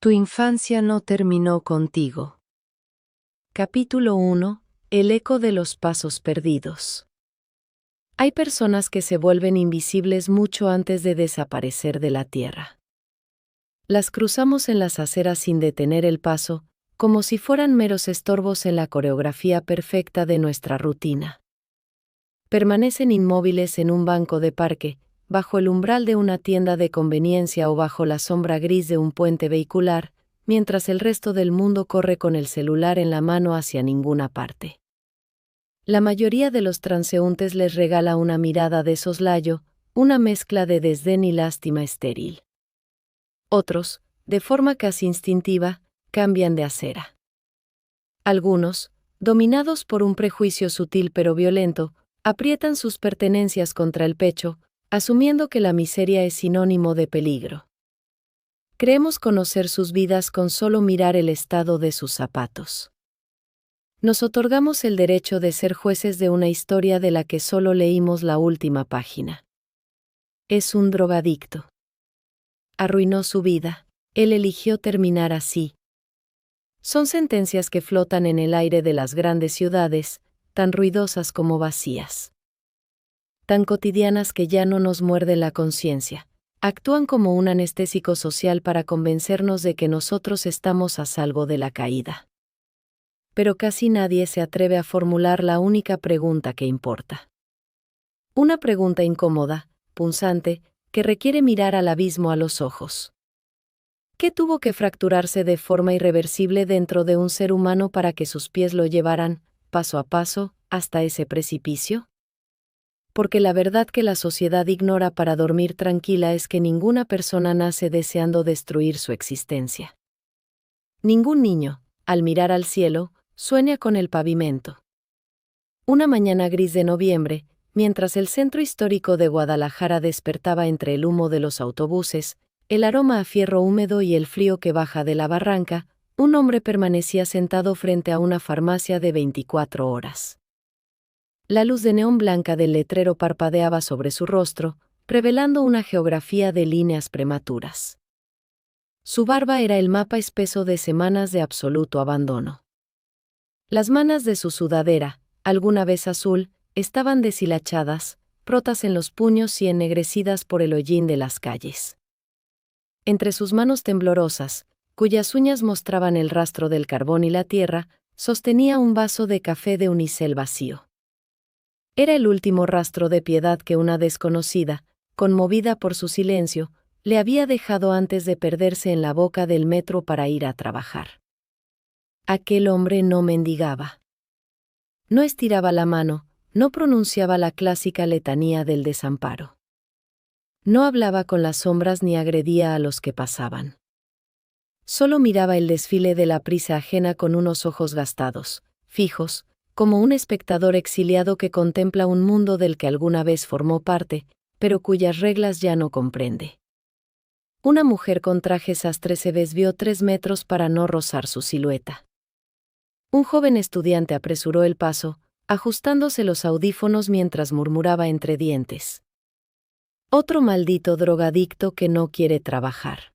Tu infancia no terminó contigo. Capítulo 1. El eco de los pasos perdidos. Hay personas que se vuelven invisibles mucho antes de desaparecer de la tierra. Las cruzamos en las aceras sin detener el paso, como si fueran meros estorbos en la coreografía perfecta de nuestra rutina. Permanecen inmóviles en un banco de parque, bajo el umbral de una tienda de conveniencia o bajo la sombra gris de un puente vehicular, mientras el resto del mundo corre con el celular en la mano hacia ninguna parte. La mayoría de los transeúntes les regala una mirada de soslayo, una mezcla de desdén y lástima estéril. Otros, de forma casi instintiva, cambian de acera. Algunos, dominados por un prejuicio sutil pero violento, aprietan sus pertenencias contra el pecho, asumiendo que la miseria es sinónimo de peligro. Creemos conocer sus vidas con solo mirar el estado de sus zapatos. Nos otorgamos el derecho de ser jueces de una historia de la que solo leímos la última página. Es un drogadicto. Arruinó su vida, él eligió terminar así. Son sentencias que flotan en el aire de las grandes ciudades, tan ruidosas como vacías. Tan cotidianas que ya no nos muerde la conciencia. Actúan como un anestésico social para convencernos de que nosotros estamos a salvo de la caída. Pero casi nadie se atreve a formular la única pregunta que importa. Una pregunta incómoda, punzante, que requiere mirar al abismo a los ojos. ¿Qué tuvo que fracturarse de forma irreversible dentro de un ser humano para que sus pies lo llevaran, paso a paso, hasta ese precipicio? Porque la verdad que la sociedad ignora para dormir tranquila es que ninguna persona nace deseando destruir su existencia. Ningún niño, al mirar al cielo, sueña con el pavimento. Una mañana gris de noviembre, mientras el centro histórico de Guadalajara despertaba entre el humo de los autobuses, el aroma a fierro húmedo y el frío que baja de la barranca, un hombre permanecía sentado frente a una farmacia de 24 horas. La luz de neón blanca del letrero parpadeaba sobre su rostro, revelando una geografía de líneas prematuras. Su barba era el mapa espeso de semanas de absoluto abandono. Las manas de su sudadera, alguna vez azul, estaban deshilachadas, rotas en los puños y ennegrecidas por el hollín de las calles. Entre sus manos temblorosas, cuyas uñas mostraban el rastro del carbón y la tierra, sostenía un vaso de café de unicel vacío. Era el último rastro de piedad que una desconocida, conmovida por su silencio, le había dejado antes de perderse en la boca del metro para ir a trabajar. Aquel hombre no mendigaba. No estiraba la mano, no pronunciaba la clásica letanía del desamparo. No hablaba con las sombras ni agredía a los que pasaban. Solo miraba el desfile de la prisa ajena con unos ojos gastados, fijos, como un espectador exiliado que contempla un mundo del que alguna vez formó parte, pero cuyas reglas ya no comprende. Una mujer con traje sastre se desvió 3 metros para no rozar su silueta. Un joven estudiante apresuró el paso, ajustándose los audífonos mientras murmuraba entre dientes. Otro maldito drogadicto que no quiere trabajar.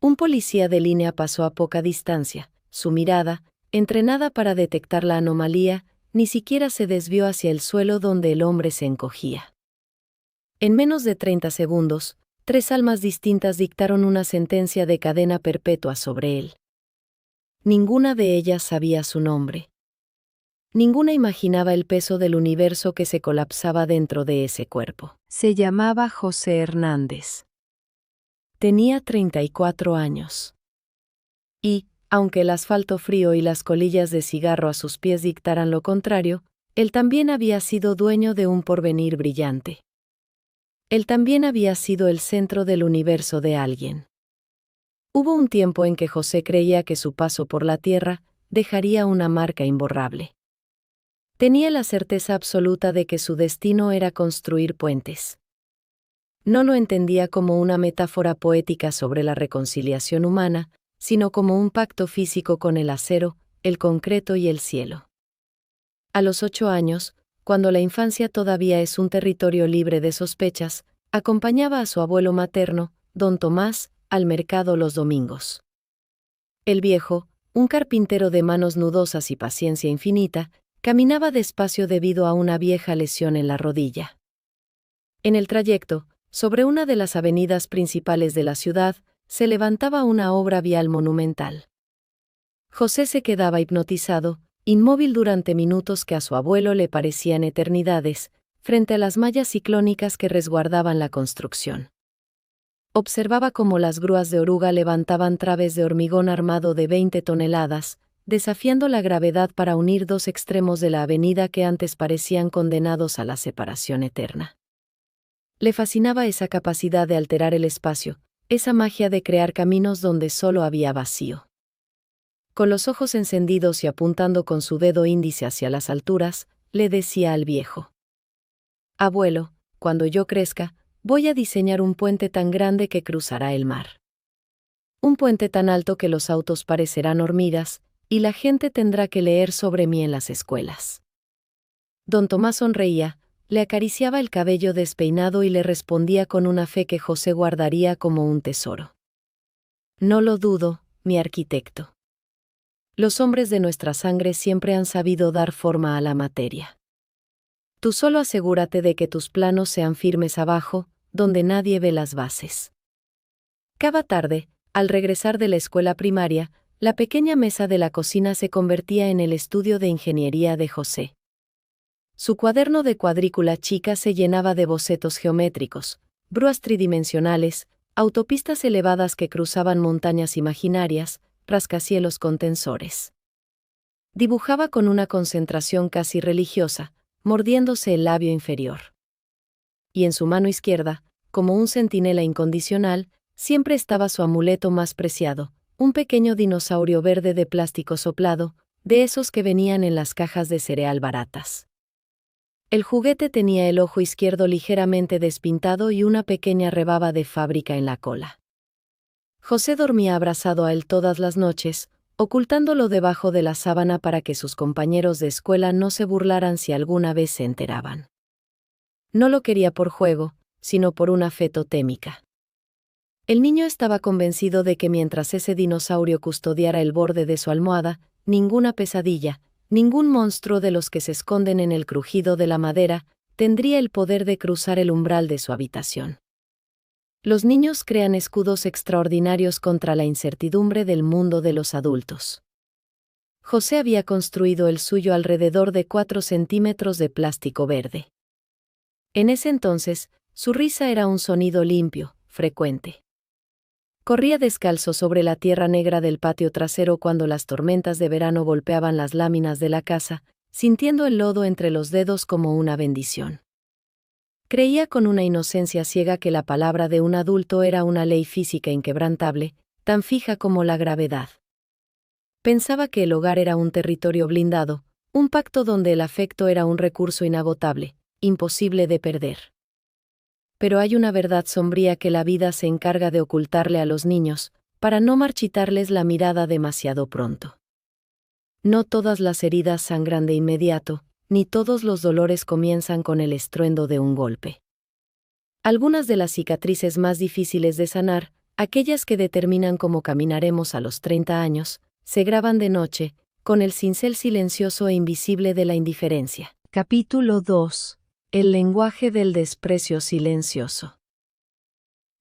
Un policía de línea pasó a poca distancia, su mirada, entrenada para detectar la anomalía, ni siquiera se desvió hacia el suelo donde el hombre se encogía. En menos de 30 segundos, 3 almas distintas dictaron una sentencia de cadena perpetua sobre él. Ninguna de ellas sabía su nombre. Ninguna imaginaba el peso del universo que se colapsaba dentro de ese cuerpo. Se llamaba José Hernández. Tenía 34 años. Y, aunque el asfalto frío y las colillas de cigarro a sus pies dictaran lo contrario, él también había sido dueño de un porvenir brillante. Él también había sido el centro del universo de alguien. Hubo un tiempo en que José creía que su paso por la tierra dejaría una marca imborrable. Tenía la certeza absoluta de que su destino era construir puentes. No lo entendía como una metáfora poética sobre la reconciliación humana, sino como un pacto físico con el acero, el concreto y el cielo. A los 8 años, cuando la infancia todavía es un territorio libre de sospechas, acompañaba a su abuelo materno, don Tomás, al mercado los domingos. El viejo, un carpintero de manos nudosas y paciencia infinita, caminaba despacio debido a una vieja lesión en la rodilla. En el trayecto, sobre una de las avenidas principales de la ciudad, se levantaba una obra vial monumental. José se quedaba hipnotizado, inmóvil durante minutos que a su abuelo le parecían eternidades, frente a las mallas ciclónicas que resguardaban la construcción. Observaba cómo las grúas de oruga levantaban traves de hormigón armado de 20 toneladas, desafiando la gravedad para unir dos extremos de la avenida que antes parecían condenados a la separación eterna. Le fascinaba esa capacidad de alterar el espacio, esa magia de crear caminos donde solo había vacío. Con los ojos encendidos y apuntando con su dedo índice hacia las alturas, le decía al viejo: «Abuelo, cuando yo crezca, voy a diseñar un puente tan grande que cruzará el mar. Un puente tan alto que los autos parecerán hormigas, y la gente tendrá que leer sobre mí en las escuelas». Don Tomás sonreía, le acariciaba el cabello despeinado y le respondía con una fe que José guardaría como un tesoro: «No lo dudo, mi arquitecto. Los hombres de nuestra sangre siempre han sabido dar forma a la materia. Tú solo asegúrate de que tus planos sean firmes abajo, donde nadie ve las bases». Cada tarde, al regresar de la escuela primaria, la pequeña mesa de la cocina se convertía en el estudio de ingeniería de José. Su cuaderno de cuadrícula chica se llenaba de bocetos geométricos, grúas tridimensionales, autopistas elevadas que cruzaban montañas imaginarias, rascacielos con tensores. Dibujaba con una concentración casi religiosa, mordiéndose el labio inferior. Y en su mano izquierda, como un centinela incondicional, siempre estaba su amuleto más preciado, un pequeño dinosaurio verde de plástico soplado, de esos que venían en las cajas de cereal baratas. El juguete tenía el ojo izquierdo ligeramente despintado y una pequeña rebaba de fábrica en la cola. José dormía abrazado a él todas las noches, ocultándolo debajo de la sábana para que sus compañeros de escuela no se burlaran si alguna vez se enteraban. No lo quería por juego, sino por una fe totémica. El niño estaba convencido de que mientras ese dinosaurio custodiara el borde de su almohada, ninguna pesadilla, ningún monstruo de los que se esconden en el crujido de la madera, tendría el poder de cruzar el umbral de su habitación. Los niños crean escudos extraordinarios contra la incertidumbre del mundo de los adultos. José había construido el suyo alrededor de 4 centímetros de plástico verde. En ese entonces, su risa era un sonido limpio, frecuente. Corría descalzo sobre la tierra negra del patio trasero cuando las tormentas de verano golpeaban las láminas de la casa, sintiendo el lodo entre los dedos como una bendición. Creía con una inocencia ciega que la palabra de un adulto era una ley física inquebrantable, tan fija como la gravedad. Pensaba que el hogar era un territorio blindado, un pacto donde el afecto era un recurso inagotable, imposible de perder. Pero hay una verdad sombría que la vida se encarga de ocultarle a los niños, para no marchitarles la mirada demasiado pronto. No todas las heridas sangran de inmediato, ni todos los dolores comienzan con el estruendo de un golpe. Algunas de las cicatrices más difíciles de sanar, aquellas que determinan cómo caminaremos a los 30 años, se graban de noche, con el cincel silencioso e invisible de la indiferencia. Capítulo 2. El lenguaje del desprecio silencioso.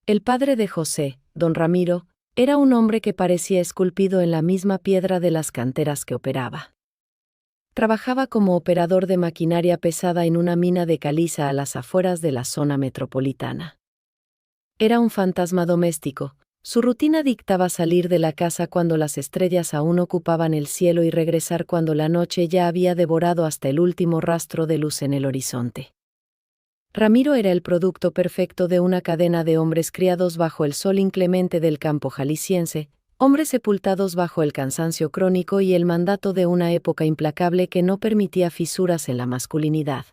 El padre de José, don Ramiro, era un hombre que parecía esculpido en la misma piedra de las canteras que operaba. Trabajaba como operador de maquinaria pesada en una mina de caliza a las afueras de la zona metropolitana. Era un fantasma doméstico. Su rutina dictaba salir de la casa cuando las estrellas aún ocupaban el cielo y regresar cuando la noche ya había devorado hasta el último rastro de luz en el horizonte. Ramiro era el producto perfecto de una cadena de hombres criados bajo el sol inclemente del campo jalisciense, hombres sepultados bajo el cansancio crónico y el mandato de una época implacable que no permitía fisuras en la masculinidad.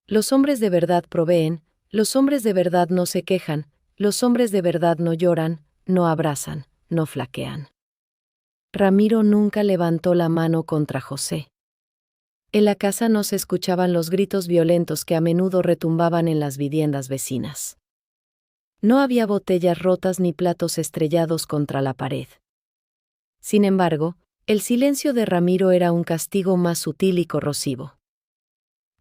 Los hombres de verdad proveen, los hombres de verdad no se quejan, los hombres de verdad no lloran, no abrazan, no flaquean. Ramiro nunca levantó la mano contra José. En la casa no se escuchaban los gritos violentos que a menudo retumbaban en las viviendas vecinas. No había botellas rotas ni platos estrellados contra la pared. Sin embargo, el silencio de Ramiro era un castigo más sutil y corrosivo.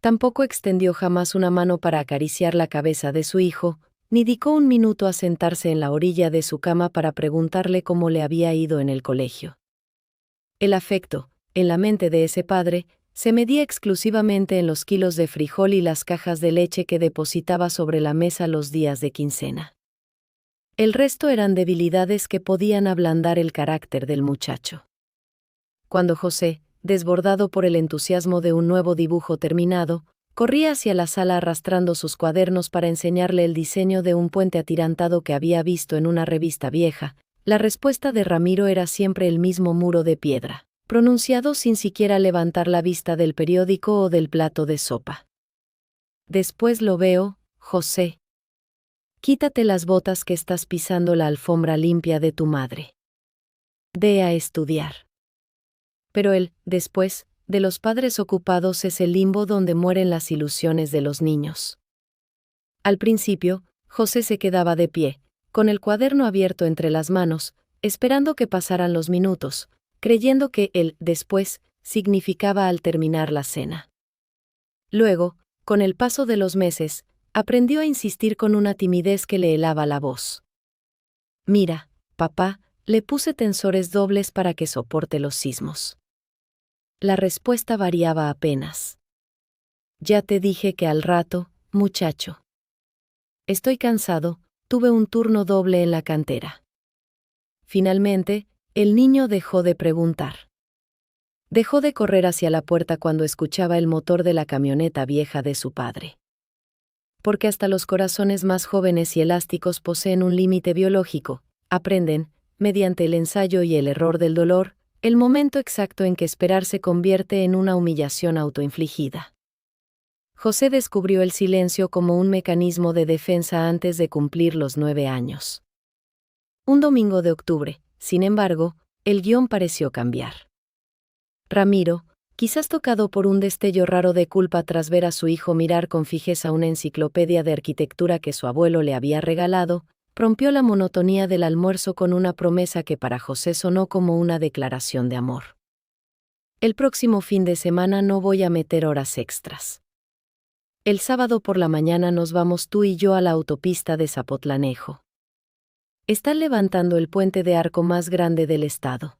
Tampoco extendió jamás una mano para acariciar la cabeza de su hijo, ni dedicó un minuto a sentarse en la orilla de su cama para preguntarle cómo le había ido en el colegio. El afecto, en la mente de ese padre, se medía exclusivamente en los kilos de frijol y las cajas de leche que depositaba sobre la mesa los días de quincena. El resto eran debilidades que podían ablandar el carácter del muchacho. Cuando José, desbordado por el entusiasmo de un nuevo dibujo terminado, corría hacia la sala arrastrando sus cuadernos para enseñarle el diseño de un puente atirantado que había visto en una revista vieja, la respuesta de Ramiro era siempre el mismo muro de piedra, pronunciado sin siquiera levantar la vista del periódico o del plato de sopa. Después lo veo, José. Quítate las botas que estás pisando la alfombra limpia de tu madre. Ve a estudiar. Pero el después de los padres ocupados es el limbo donde mueren las ilusiones de los niños. Al principio, José se quedaba de pie, con el cuaderno abierto entre las manos, esperando que pasaran los minutos, creyendo que el después significaba al terminar la cena. Luego, con el paso de los meses, aprendió a insistir con una timidez que le helaba la voz. Mira, papá, le puse tensores dobles para que soporte los sismos. La respuesta variaba apenas. Ya te dije que al rato, muchacho. Estoy cansado, tuve un turno doble en la cantera. Finalmente, el niño dejó de preguntar. Dejó de correr hacia la puerta cuando escuchaba el motor de la camioneta vieja de su padre. Porque hasta los corazones más jóvenes y elásticos poseen un límite biológico, aprenden, mediante el ensayo y el error del dolor, el momento exacto en que esperar se convierte en una humillación autoinfligida. José descubrió el silencio como un mecanismo de defensa antes de cumplir los 9 años. Un domingo de octubre, sin embargo, el guión pareció cambiar. Ramiro, quizás tocado por un destello raro de culpa tras ver a su hijo mirar con fijeza una enciclopedia de arquitectura que su abuelo le había regalado, rompió la monotonía del almuerzo con una promesa que para José sonó como una declaración de amor. El próximo fin de semana no voy a meter horas extras. El sábado por la mañana nos vamos tú y yo a la autopista de Zapotlanejo. Están levantando el puente de arco más grande del estado.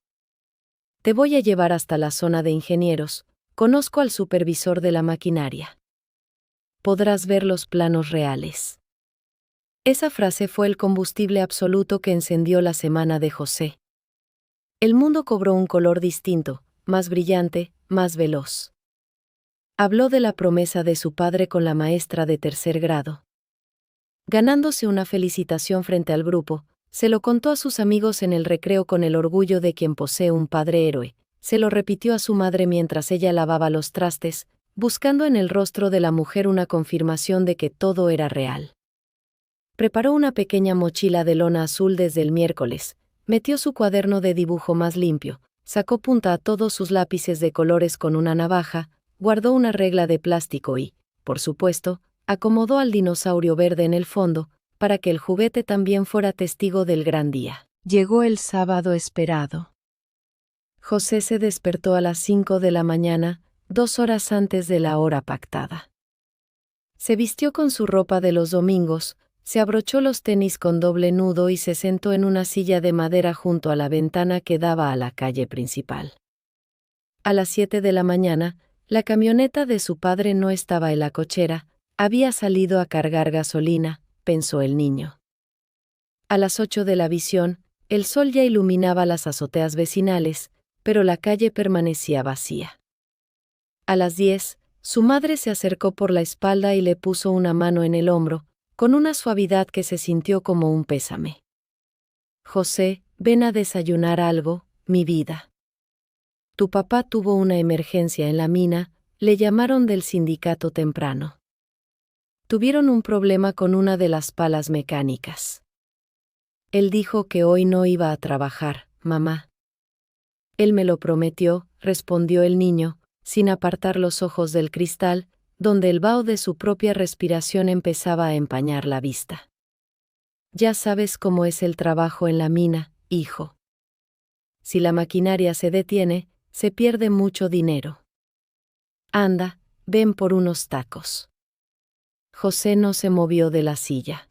Te voy a llevar hasta la zona de ingenieros, conozco al supervisor de la maquinaria. Podrás ver los planos reales. Esa frase fue el combustible absoluto que encendió la semana de José. El mundo cobró un color distinto, más brillante, más veloz. Habló de la promesa de su padre con la maestra de 3er grado. Ganándose una felicitación frente al grupo, se lo contó a sus amigos en el recreo con el orgullo de quien posee un padre héroe, se lo repitió a su madre mientras ella lavaba los trastes, buscando en el rostro de la mujer una confirmación de que todo era real. Preparó una pequeña mochila de lona azul desde el miércoles, metió su cuaderno de dibujo más limpio, sacó punta a todos sus lápices de colores con una navaja, guardó una regla de plástico y, por supuesto, acomodó al dinosaurio verde en el fondo, para que el juguete también fuera testigo del gran día. Llegó el sábado esperado. José se despertó a las 5 de la mañana, 2 horas antes de la hora pactada. Se vistió con su ropa de los domingos, se abrochó los tenis con doble nudo y se sentó en una silla de madera junto a la ventana que daba a la calle principal. A las 7 de la mañana, la camioneta de su padre no estaba en la cochera, había salido a cargar gasolina, pensó el niño. A las 8 de la visión, el sol ya iluminaba las azoteas vecinales, pero la calle permanecía vacía. A las 10, su madre se acercó por la espalda y le puso una mano en el hombro, con una suavidad que se sintió como un pésame. José, ven a desayunar algo, mi vida. Tu papá tuvo una emergencia en la mina, le llamaron del sindicato temprano. Tuvieron un problema con una de las palas mecánicas. Él dijo que hoy no iba a trabajar, mamá. Él me lo prometió, respondió el niño, sin apartar los ojos del cristal, donde el vaho de su propia respiración empezaba a empañar la vista. Ya sabes cómo es el trabajo en la mina, hijo. si la maquinaria se detiene, se pierde mucho dinero. Anda, ven por unos tacos. José no se movió de la silla.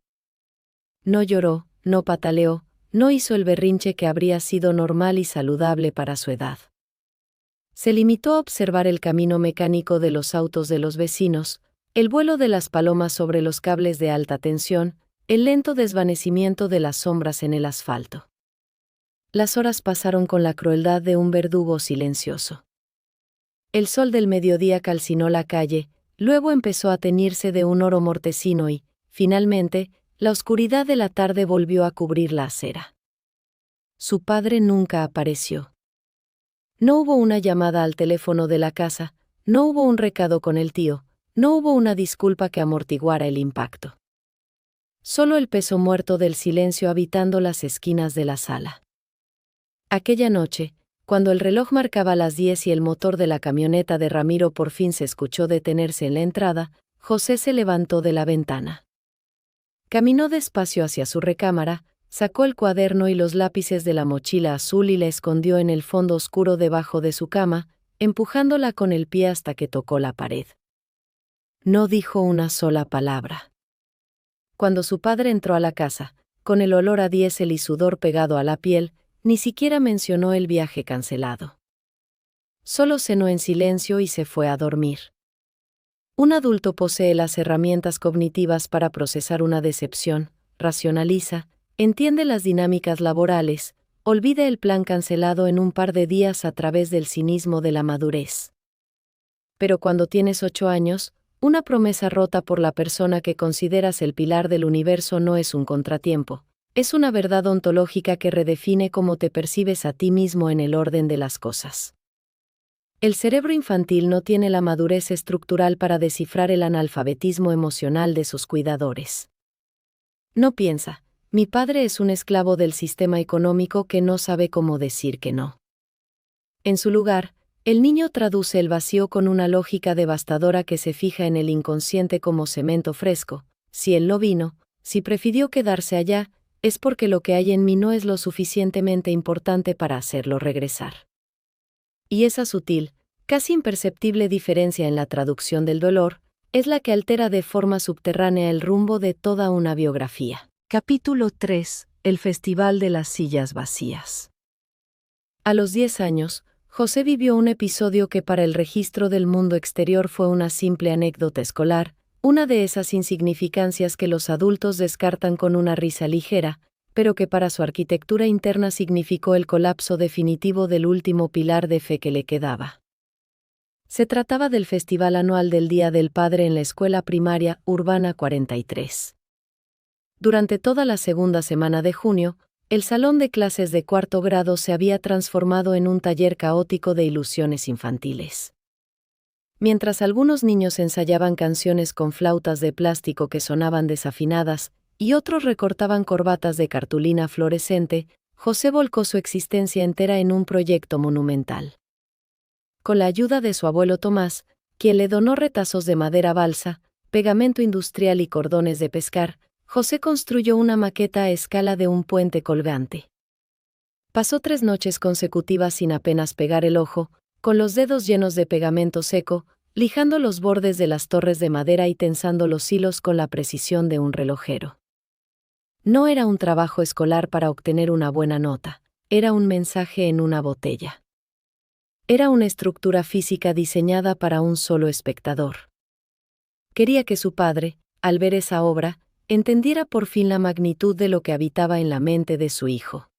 No lloró, no pataleó, no hizo el berrinche que habría sido normal y saludable para su edad. Se limitó a observar el camino mecánico de los autos de los vecinos, el vuelo de las palomas sobre los cables de alta tensión, el lento desvanecimiento de las sombras en el asfalto. Las horas pasaron con la crueldad de un verdugo silencioso. El sol del mediodía calcinó la calle, luego empezó a teñirse de un oro mortecino y, finalmente, la oscuridad de la tarde volvió a cubrir la acera. Su padre nunca apareció. No hubo una llamada al teléfono de la casa, no hubo un recado con el tío, no hubo una disculpa que amortiguara el impacto. Solo el peso muerto del silencio habitando las esquinas de la sala. Aquella noche, cuando el reloj marcaba las 10 y el motor de la camioneta de Ramiro por fin se escuchó detenerse en la entrada, José se levantó de la ventana. Caminó despacio hacia su recámara, sacó el cuaderno y los lápices de la mochila azul y la escondió en el fondo oscuro debajo de su cama, empujándola con el pie hasta que tocó la pared. No dijo una sola palabra. Cuando su padre entró a la casa, con el olor a diésel y sudor pegado a la piel, ni siquiera mencionó el viaje cancelado. Solo cenó en silencio y se fue a dormir. Un adulto posee las herramientas cognitivas para procesar una decepción, racionaliza, entiende las dinámicas laborales, olvida el plan cancelado en un par de días a través del cinismo de la madurez. Pero cuando tienes 8 años, una promesa rota por la persona que consideras el pilar del universo no es un contratiempo. Es una verdad ontológica que redefine cómo te percibes a ti mismo en el orden de las cosas. El cerebro infantil no tiene la madurez estructural para descifrar el analfabetismo emocional de sus cuidadores. No piensa, mi padre es un esclavo del sistema económico que no sabe cómo decir que no. En su lugar, el niño traduce el vacío con una lógica devastadora que se fija en el inconsciente como cemento fresco. Si él no vino, si prefirió quedarse allá, es porque lo que hay en mí no es lo suficientemente importante para hacerlo regresar. Y esa sutil, casi imperceptible diferencia en la traducción del dolor, es la que altera de forma subterránea el rumbo de toda una biografía. Capítulo 3. El Festival de las Sillas Vacías. A los 10 años, José vivió un episodio que para el registro del mundo exterior fue una simple anécdota escolar, una de esas insignificancias que los adultos descartan con una risa ligera, pero que para su arquitectura interna significó el colapso definitivo del último pilar de fe que le quedaba. Se trataba del festival anual del Día del Padre en la escuela primaria Urbana 43. Durante toda la segunda semana de junio, el salón de clases de 4º grado se había transformado en un taller caótico de ilusiones infantiles. Mientras algunos niños ensayaban canciones con flautas de plástico que sonaban desafinadas, y otros recortaban corbatas de cartulina fluorescente, José volcó su existencia entera en un proyecto monumental. Con la ayuda de su abuelo Tomás, quien le donó retazos de madera balsa, pegamento industrial y cordones de pescar, José construyó una maqueta a escala de un puente colgante. Pasó 3 noches consecutivas sin apenas pegar el ojo, con los dedos llenos de pegamento seco, lijando los bordes de las torres de madera y tensando los hilos con la precisión de un relojero. No era un trabajo escolar para obtener una buena nota, era un mensaje en una botella. Era una estructura física diseñada para un solo espectador. Quería que su padre, al ver esa obra, entendiera por fin la magnitud de lo que habitaba en la mente de su hijo.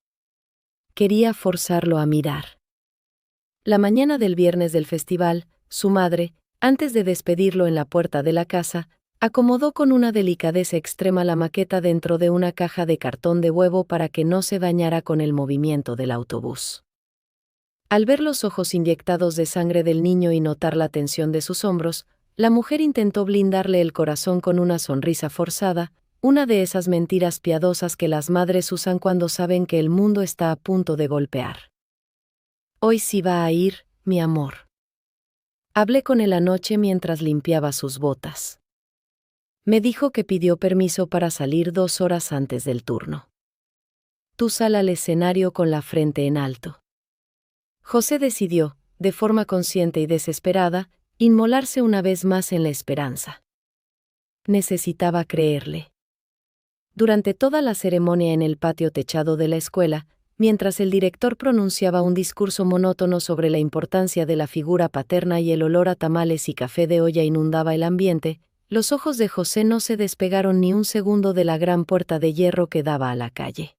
Quería forzarlo a mirar. La mañana del viernes del festival, su madre, antes de despedirlo en la puerta de la casa, acomodó con una delicadeza extrema la maqueta dentro de una caja de cartón de huevo para que no se dañara con el movimiento del autobús. Al ver los ojos inyectados de sangre del niño y notar la tensión de sus hombros, la mujer intentó blindarle el corazón con una sonrisa forzada, una de esas mentiras piadosas que las madres usan cuando saben que el mundo está a punto de golpear. Hoy sí va a ir, mi amor. Hablé con él anoche mientras limpiaba sus botas. Me dijo que pidió permiso para salir 2 horas antes del turno. Tú sal al escenario con la frente en alto. José decidió, de forma consciente y desesperada, inmolarse una vez más en la esperanza. Necesitaba creerle. Durante toda la ceremonia en el patio techado de la escuela, mientras el director pronunciaba un discurso monótono sobre la importancia de la figura paterna y el olor a tamales y café de olla inundaba el ambiente, los ojos de José no se despegaron ni un segundo de la gran puerta de hierro que daba a la calle.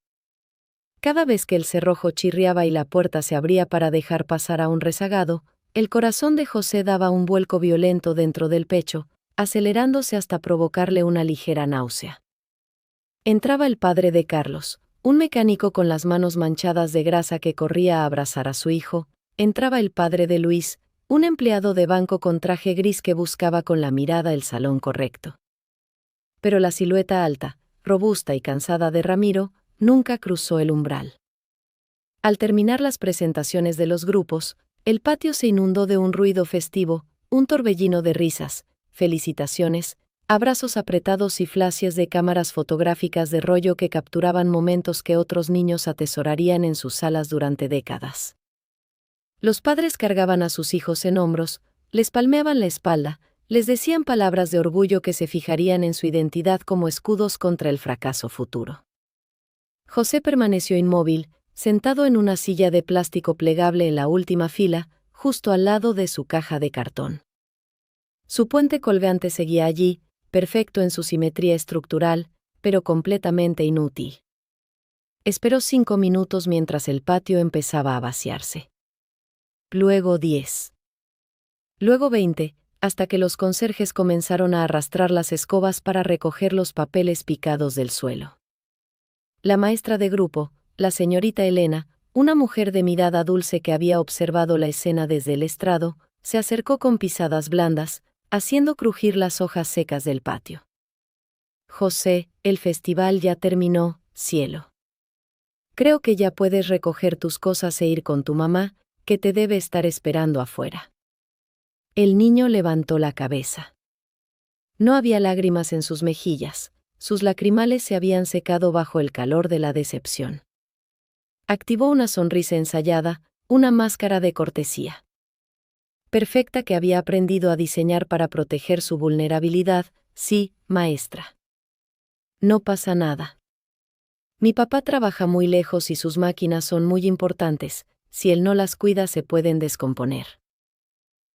Cada vez que el cerrojo chirriaba y la puerta se abría para dejar pasar a un rezagado, el corazón de José daba un vuelco violento dentro del pecho, acelerándose hasta provocarle una ligera náusea. Entraba el padre de Carlos, un mecánico con las manos manchadas de grasa que corría a abrazar a su hijo. Entraba el padre de Luis, un empleado de banco con traje gris que buscaba con la mirada el salón correcto. Pero la silueta alta, robusta y cansada de Ramiro, nunca cruzó el umbral. Al terminar las presentaciones de los grupos, el patio se inundó de un ruido festivo, un torbellino de risas, felicitaciones, abrazos apretados y flashes de cámaras fotográficas de rollo que capturaban momentos que otros niños atesorarían en sus salas durante décadas. Los padres cargaban a sus hijos en hombros, les palmeaban la espalda, les decían palabras de orgullo que se fijarían en su identidad como escudos contra el fracaso futuro. José permaneció inmóvil, sentado en una silla de plástico plegable en la última fila, justo al lado de su caja de cartón. Su puente colgante seguía allí, perfecto en su simetría estructural, pero completamente inútil. Esperó 5 minutos mientras el patio empezaba a vaciarse. Luego 10. Luego 20, hasta que los conserjes comenzaron a arrastrar las escobas para recoger los papeles picados del suelo. La maestra de grupo, la señorita Elena, una mujer de mirada dulce que había observado la escena desde el estrado, se acercó con pisadas blandas, haciendo crujir las hojas secas del patio. José, el festival ya terminó, cielo. Creo que ya puedes recoger tus cosas e ir con tu mamá, que te debe estar esperando afuera. El niño levantó la cabeza. No había lágrimas en sus mejillas, sus lacrimales se habían secado bajo el calor de la decepción. Activó una sonrisa ensayada, una máscara de cortesía perfecta que había aprendido a diseñar para proteger su vulnerabilidad. Sí, maestra. No pasa nada. Mi papá trabaja muy lejos y sus máquinas son muy importantes, si él no las cuida se pueden descomponer.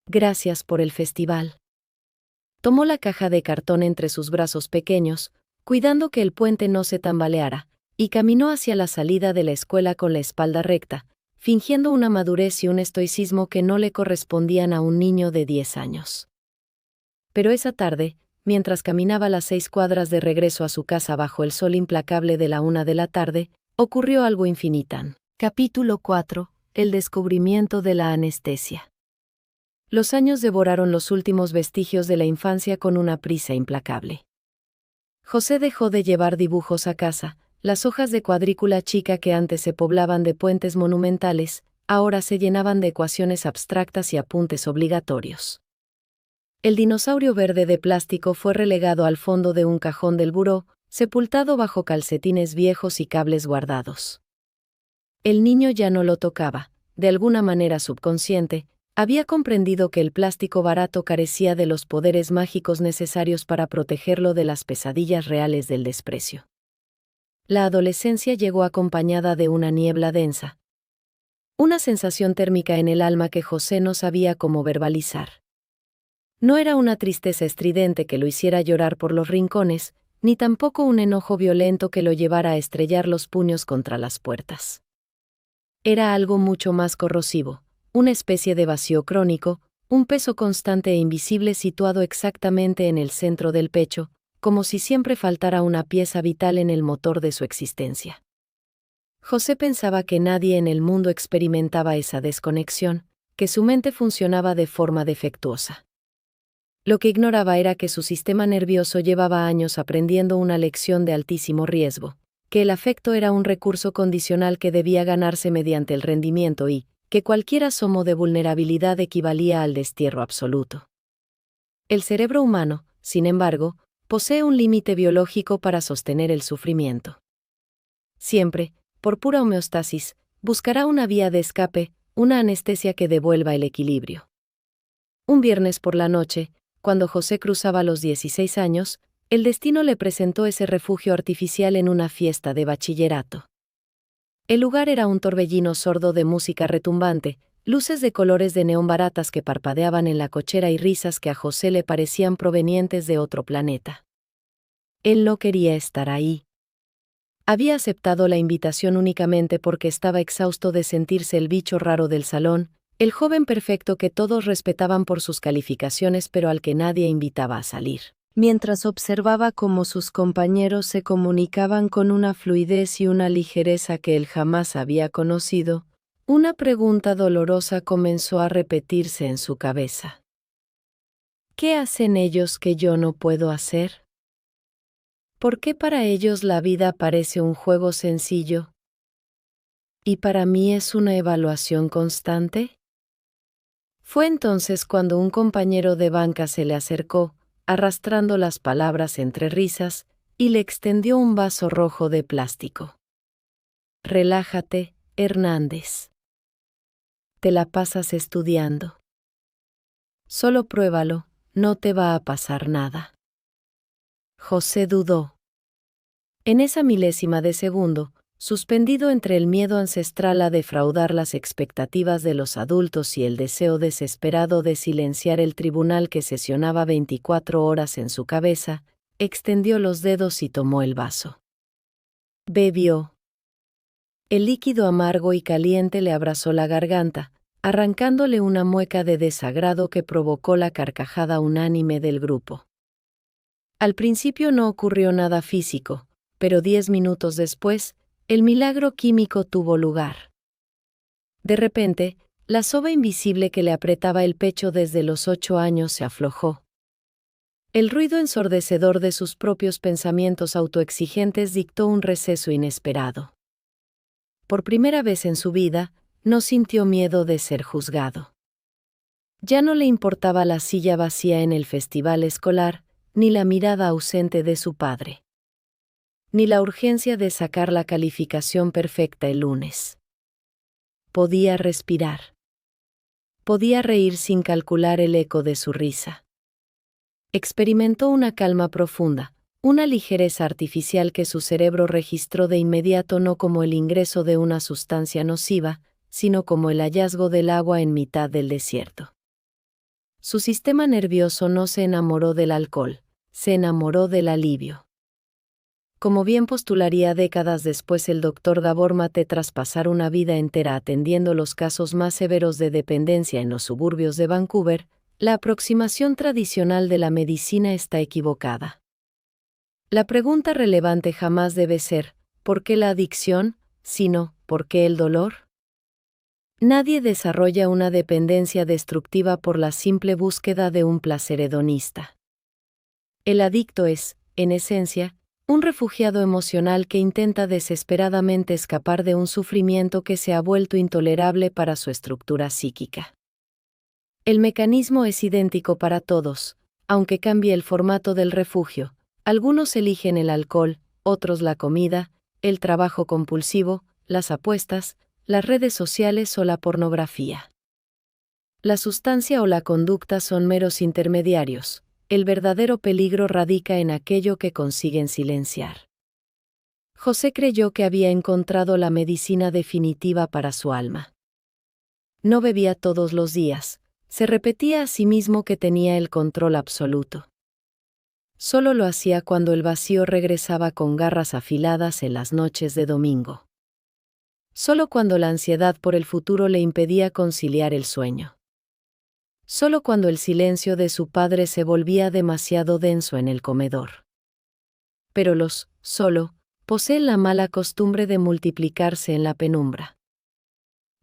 Gracias por el festival. Tomó la caja de cartón entre sus brazos pequeños, cuidando que el puente no se tambaleara, y caminó hacia la salida de la escuela con la espalda recta, fingiendo una madurez y un estoicismo que no le correspondían a un niño de 10 años. Pero esa tarde, mientras caminaba las 6 cuadras de regreso a su casa bajo el sol implacable de la 1 de la tarde, ocurrió algo infinitan. Capítulo 4. El descubrimiento de la anestesia. Los años devoraron los últimos vestigios de la infancia con una prisa implacable. José dejó de llevar dibujos a casa. Las hojas de cuadrícula chica que antes se poblaban de puentes monumentales, ahora se llenaban de ecuaciones abstractas y apuntes obligatorios. El dinosaurio verde de plástico fue relegado al fondo de un cajón del buró, sepultado bajo calcetines viejos y cables guardados. El niño ya no lo tocaba, de alguna manera subconsciente, había comprendido que el plástico barato carecía de los poderes mágicos necesarios para protegerlo de las pesadillas reales del desprecio. La adolescencia llegó acompañada de una niebla densa. Una sensación térmica en el alma que José no sabía cómo verbalizar. No era una tristeza estridente que lo hiciera llorar por los rincones, ni tampoco un enojo violento que lo llevara a estrellar los puños contra las puertas. Era algo mucho más corrosivo, una especie de vacío crónico, un peso constante e invisible situado exactamente en el centro del pecho, como si siempre faltara una pieza vital en el motor de su existencia. José pensaba que nadie en el mundo experimentaba esa desconexión, que su mente funcionaba de forma defectuosa. Lo que ignoraba era que su sistema nervioso llevaba años aprendiendo una lección de altísimo riesgo, que el afecto era un recurso condicional que debía ganarse mediante el rendimiento y, que cualquier asomo de vulnerabilidad equivalía al destierro absoluto. El cerebro humano, sin embargo, posee un límite biológico para sostener el sufrimiento. Siempre, por pura homeostasis, buscará una vía de escape, una anestesia que devuelva el equilibrio. Un viernes por la noche, cuando José cruzaba los 16 años, el destino le presentó ese refugio artificial en una fiesta de bachillerato. El lugar era un torbellino sordo de música retumbante, luces de colores de neón baratas que parpadeaban en la cochera y risas que a José le parecían provenientes de otro planeta. Él no quería estar ahí. Había aceptado la invitación únicamente porque estaba exhausto de sentirse el bicho raro del salón, el joven perfecto que todos respetaban por sus calificaciones pero al que nadie invitaba a salir. Mientras observaba cómo sus compañeros se comunicaban con una fluidez y una ligereza que él jamás había conocido, una pregunta dolorosa comenzó a repetirse en su cabeza. ¿Qué hacen ellos que yo no puedo hacer? ¿Por qué para ellos la vida parece un juego sencillo? ¿Y para mí es una evaluación constante? Fue entonces cuando un compañero de banca se le acercó, arrastrando las palabras entre risas, y le extendió un vaso rojo de plástico. Relájate, Hernández. Te la pasas estudiando. Solo pruébalo, no te va a pasar nada. José dudó. En esa milésima de segundo, suspendido entre el miedo ancestral a defraudar las expectativas de los adultos y el deseo desesperado de silenciar el tribunal que sesionaba 24 horas en su cabeza, extendió los dedos y tomó el vaso. Bebió. El líquido amargo y caliente le abrazó la garganta, arrancándole una mueca de desagrado que provocó la carcajada unánime del grupo. Al principio no ocurrió nada físico, pero 10 minutos después, el milagro químico tuvo lugar. De repente, la soga invisible que le apretaba el pecho desde los 8 años se aflojó. El ruido ensordecedor de sus propios pensamientos autoexigentes dictó un receso inesperado. Por primera vez en su vida, no sintió miedo de ser juzgado. Ya no le importaba la silla vacía en el festival escolar, ni la mirada ausente de su padre, ni la urgencia de sacar la calificación perfecta el lunes. Podía respirar. Podía reír sin calcular el eco de su risa. Experimentó una calma profunda, una ligereza artificial que su cerebro registró de inmediato no como el ingreso de una sustancia nociva, sino como el hallazgo del agua en mitad del desierto. Su sistema nervioso no se enamoró del alcohol, se enamoró del alivio. Como bien postularía décadas después el Dr. Gabor Mate tras pasar una vida entera atendiendo los casos más severos de dependencia en los suburbios de Vancouver, la aproximación tradicional de la medicina está equivocada. La pregunta relevante jamás debe ser, ¿por qué la adicción?, sino, ¿por qué el dolor? Nadie desarrolla una dependencia destructiva por la simple búsqueda de un placer hedonista. El adicto es, en esencia, un refugiado emocional que intenta desesperadamente escapar de un sufrimiento que se ha vuelto intolerable para su estructura psíquica. El mecanismo es idéntico para todos, aunque cambie el formato del refugio. Algunos eligen el alcohol, otros la comida, el trabajo compulsivo, las apuestas, las redes sociales o la pornografía. La sustancia o la conducta son meros intermediarios. El verdadero peligro radica en aquello que consiguen silenciar. José creyó que había encontrado la medicina definitiva para su alma. No bebía todos los días, se repetía a sí mismo que tenía el control absoluto. Solo lo hacía cuando el vacío regresaba con garras afiladas en las noches de domingo. Solo cuando la ansiedad por el futuro le impedía conciliar el sueño. Solo cuando el silencio de su padre se volvía demasiado denso en el comedor. Pero los solo poseen la mala costumbre de multiplicarse en la penumbra.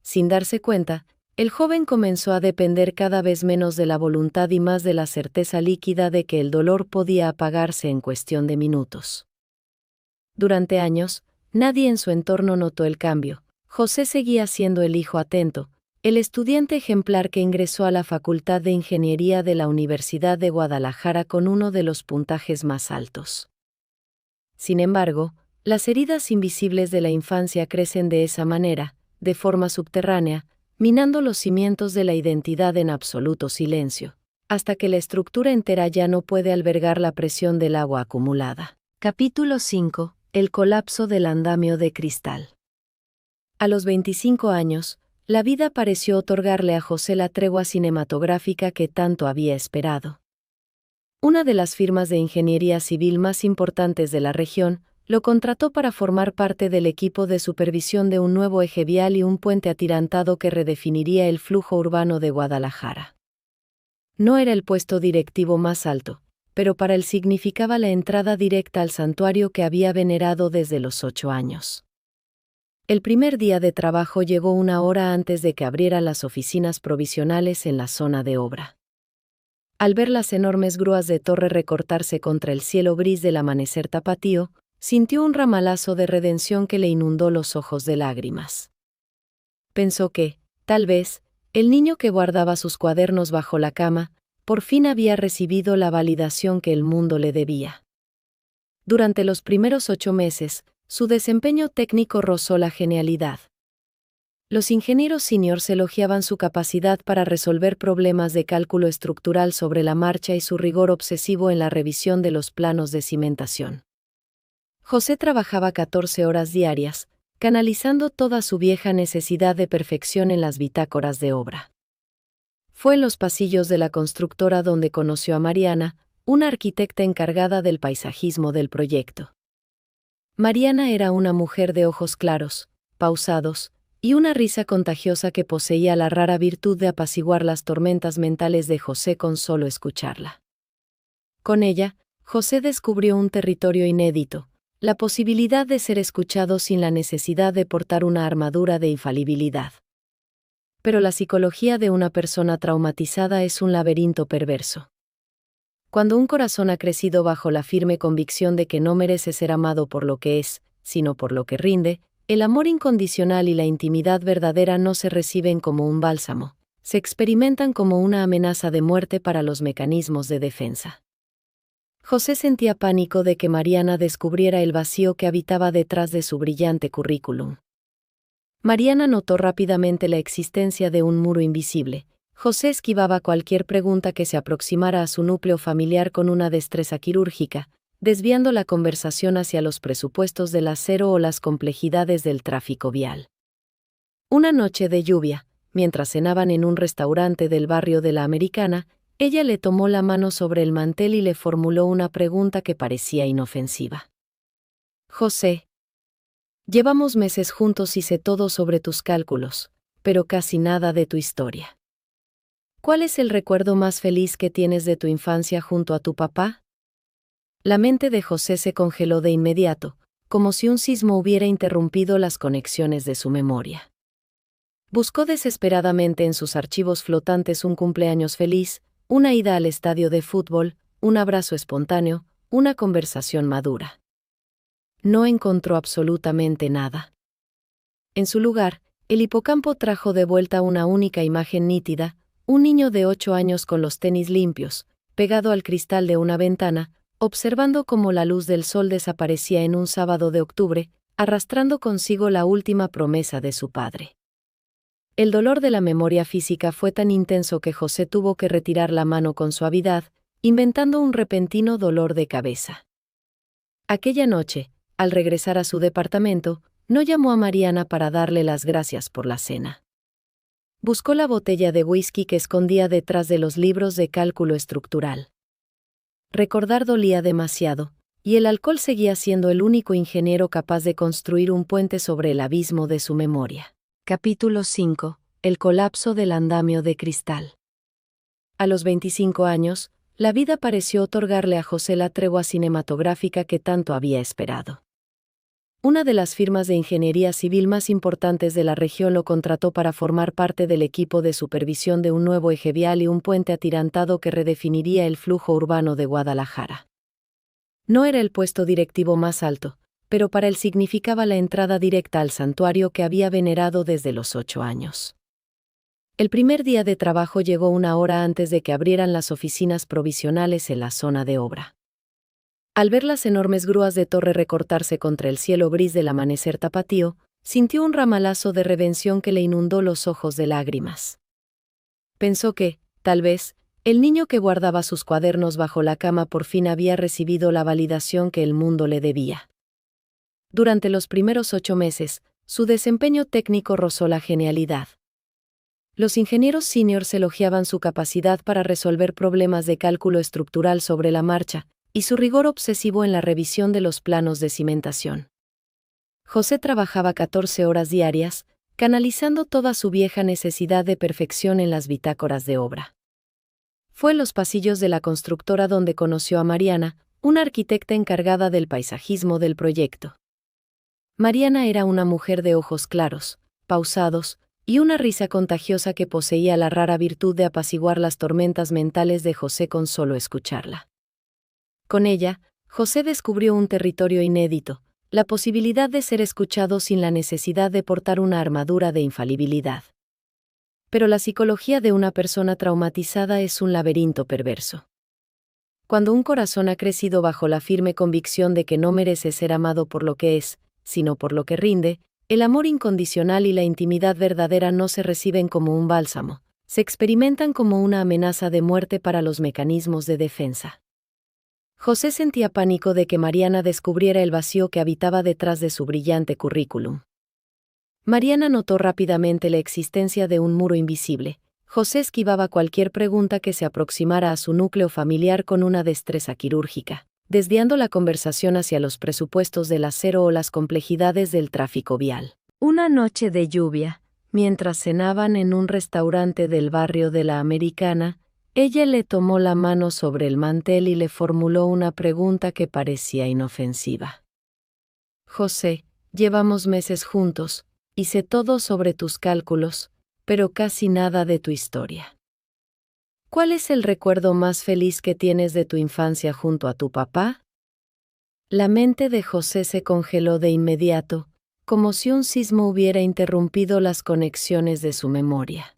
Sin darse cuenta, el joven comenzó a depender cada vez menos de la voluntad y más de la certeza líquida de que el dolor podía apagarse en cuestión de minutos. Durante años, nadie en su entorno notó el cambio. José seguía siendo el hijo atento, el estudiante ejemplar que ingresó a la Facultad de Ingeniería de la Universidad de Guadalajara con uno de los puntajes más altos. Sin embargo, las heridas invisibles de la infancia crecen de esa manera, de forma subterránea, minando los cimientos de la identidad en absoluto silencio, hasta que la estructura entera ya no puede albergar la presión del agua acumulada. Capítulo 5. El colapso del andamio de cristal. A los 25 años, la vida pareció otorgarle a José la tregua cinematográfica que tanto había esperado. Una de las firmas de ingeniería civil más importantes de la región lo contrató para formar parte del equipo de supervisión de un nuevo eje vial y un puente atirantado que redefiniría el flujo urbano de Guadalajara. No era el puesto directivo más alto, pero para él significaba la entrada directa al santuario que había venerado desde los 8 años. El primer día de trabajo llegó una hora antes de que abrieran las oficinas provisionales en la zona de obra. Al ver las enormes grúas de torre recortarse contra el cielo gris del amanecer tapatío, sintió un ramalazo de redención que le inundó los ojos de lágrimas. Pensó que, tal vez, el niño que guardaba sus cuadernos bajo la cama, por fin había recibido la validación que el mundo le debía. Durante los primeros 8 meses, su desempeño técnico rozó la genialidad. Los ingenieros seniors elogiaban su capacidad para resolver problemas de cálculo estructural sobre la marcha y su rigor obsesivo en la revisión de los planos de cimentación. José trabajaba 14 horas diarias, canalizando toda su vieja necesidad de perfección en las bitácoras de obra. Fue en los pasillos de la constructora donde conoció a Mariana, una arquitecta encargada del paisajismo del proyecto. Mariana era una mujer de ojos claros, pausados, y una risa contagiosa que poseía la rara virtud de apaciguar las tormentas mentales de José con solo escucharla. Con ella, José descubrió un territorio inédito, la posibilidad de ser escuchado sin la necesidad de portar una armadura de infalibilidad. Pero la psicología de una persona traumatizada es un laberinto perverso. Cuando un corazón ha crecido bajo la firme convicción de que no merece ser amado por lo que es, sino por lo que rinde, el amor incondicional y la intimidad verdadera no se reciben como un bálsamo, se experimentan como una amenaza de muerte para los mecanismos de defensa. José sentía pánico de que Mariana descubriera el vacío que habitaba detrás de su brillante currículum. Mariana notó rápidamente la existencia de un muro invisible. José esquivaba cualquier pregunta que se aproximara a su núcleo familiar con una destreza quirúrgica, desviando la conversación hacia los presupuestos del acero o las complejidades del tráfico vial. Una noche de lluvia, mientras cenaban en un restaurante del barrio de la Americana, ella le tomó la mano sobre el mantel y le formuló una pregunta que parecía inofensiva. José, llevamos meses juntos y sé todo sobre tus cálculos, pero casi nada de tu historia. ¿Cuál es el recuerdo más feliz que tienes de tu infancia junto a tu papá? La mente de José se congeló de inmediato, como si un sismo hubiera interrumpido las conexiones de su memoria. Buscó desesperadamente en sus archivos flotantes un cumpleaños feliz, una ida al estadio de fútbol, un abrazo espontáneo, una conversación madura. No encontró absolutamente nada. En su lugar, el hipocampo trajo de vuelta una única imagen nítida, un niño de 8 años con los tenis limpios, pegado al cristal de una ventana, observando cómo la luz del sol desaparecía en un sábado de octubre, arrastrando consigo la última promesa de su padre. El dolor de la memoria física fue tan intenso que José tuvo que retirar la mano con suavidad, inventando un repentino dolor de cabeza. Aquella noche, al regresar a su departamento, no llamó a Mariana para darle las gracias por la cena. Buscó la botella de whisky que escondía detrás de los libros de cálculo estructural. Recordar dolía demasiado, y el alcohol seguía siendo el único ingeniero capaz de construir un puente sobre el abismo de su memoria. Capítulo 5. El colapso del andamio de cristal. A los 25 años, la vida pareció otorgarle a José la tregua cinematográfica que tanto había esperado. Una de las firmas de ingeniería civil más importantes de la región lo contrató para formar parte del equipo de supervisión de un nuevo eje vial y un puente atirantado que redefiniría el flujo urbano de Guadalajara. No era el puesto directivo más alto, pero para él significaba la entrada directa al santuario que había venerado desde los 8 años. El primer día de trabajo llegó una hora antes de que abrieran las oficinas provisionales en la zona de obra. Al ver las enormes grúas de torre recortarse contra el cielo gris del amanecer tapatío, sintió un ramalazo de revención que le inundó los ojos de lágrimas. Pensó que, tal vez, el niño que guardaba sus cuadernos bajo la cama por fin había recibido la validación que el mundo le debía. Durante los primeros 8 meses, su desempeño técnico rozó la genialidad. Los ingenieros seniors elogiaban su capacidad para resolver problemas de cálculo estructural sobre la marcha, y su rigor obsesivo en la revisión de los planos de cimentación. José trabajaba 14 horas diarias, canalizando toda su vieja necesidad de perfección en las bitácoras de obra. Fue en los pasillos de la constructora donde conoció a Mariana, una arquitecta encargada del paisajismo del proyecto. Mariana era una mujer de ojos claros, pausados, y una risa contagiosa que poseía la rara virtud de apaciguar las tormentas mentales de José con solo escucharla. Con ella, José descubrió un territorio inédito, la posibilidad de ser escuchado sin la necesidad de portar una armadura de infalibilidad. Pero la psicología de una persona traumatizada es un laberinto perverso. Cuando un corazón ha crecido bajo la firme convicción de que no merece ser amado por lo que es, sino por lo que rinde, el amor incondicional y la intimidad verdadera no se reciben como un bálsamo, se experimentan como una amenaza de muerte para los mecanismos de defensa. José sentía pánico de que Mariana descubriera el vacío que habitaba detrás de su brillante currículum. Mariana notó rápidamente la existencia de un muro invisible. José esquivaba cualquier pregunta que se aproximara a su núcleo familiar con una destreza quirúrgica, desviando la conversación hacia los presupuestos del acero o las complejidades del tráfico vial. Una noche de lluvia, mientras cenaban en un restaurante del barrio de la Americana, ella le tomó la mano sobre el mantel y le formuló una pregunta que parecía inofensiva. José, llevamos meses juntos, y sé todo sobre tus cálculos, pero casi nada de tu historia. ¿Cuál es el recuerdo más feliz que tienes de tu infancia junto a tu papá? La mente de José se congeló de inmediato, como si un sismo hubiera interrumpido las conexiones de su memoria.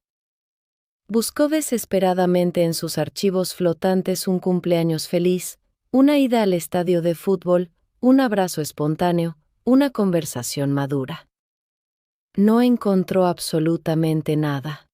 Buscó desesperadamente en sus archivos flotantes un cumpleaños feliz, una ida al estadio de fútbol, un abrazo espontáneo, una conversación madura. No encontró absolutamente nada.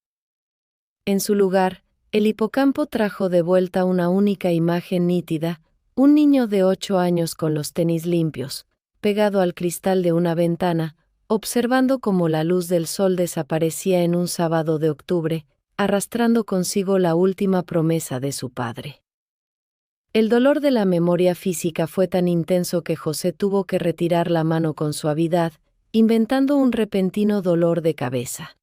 En su lugar, el hipocampo trajo de vuelta una única imagen nítida, un niño de 8 años con los tenis limpios, pegado al cristal de una ventana, observando cómo la luz del sol desaparecía en un sábado de octubre, arrastrando consigo la última promesa de su padre. El dolor de la memoria física fue tan intenso que José tuvo que retirar la mano con suavidad, inventando un repentino dolor de cabeza.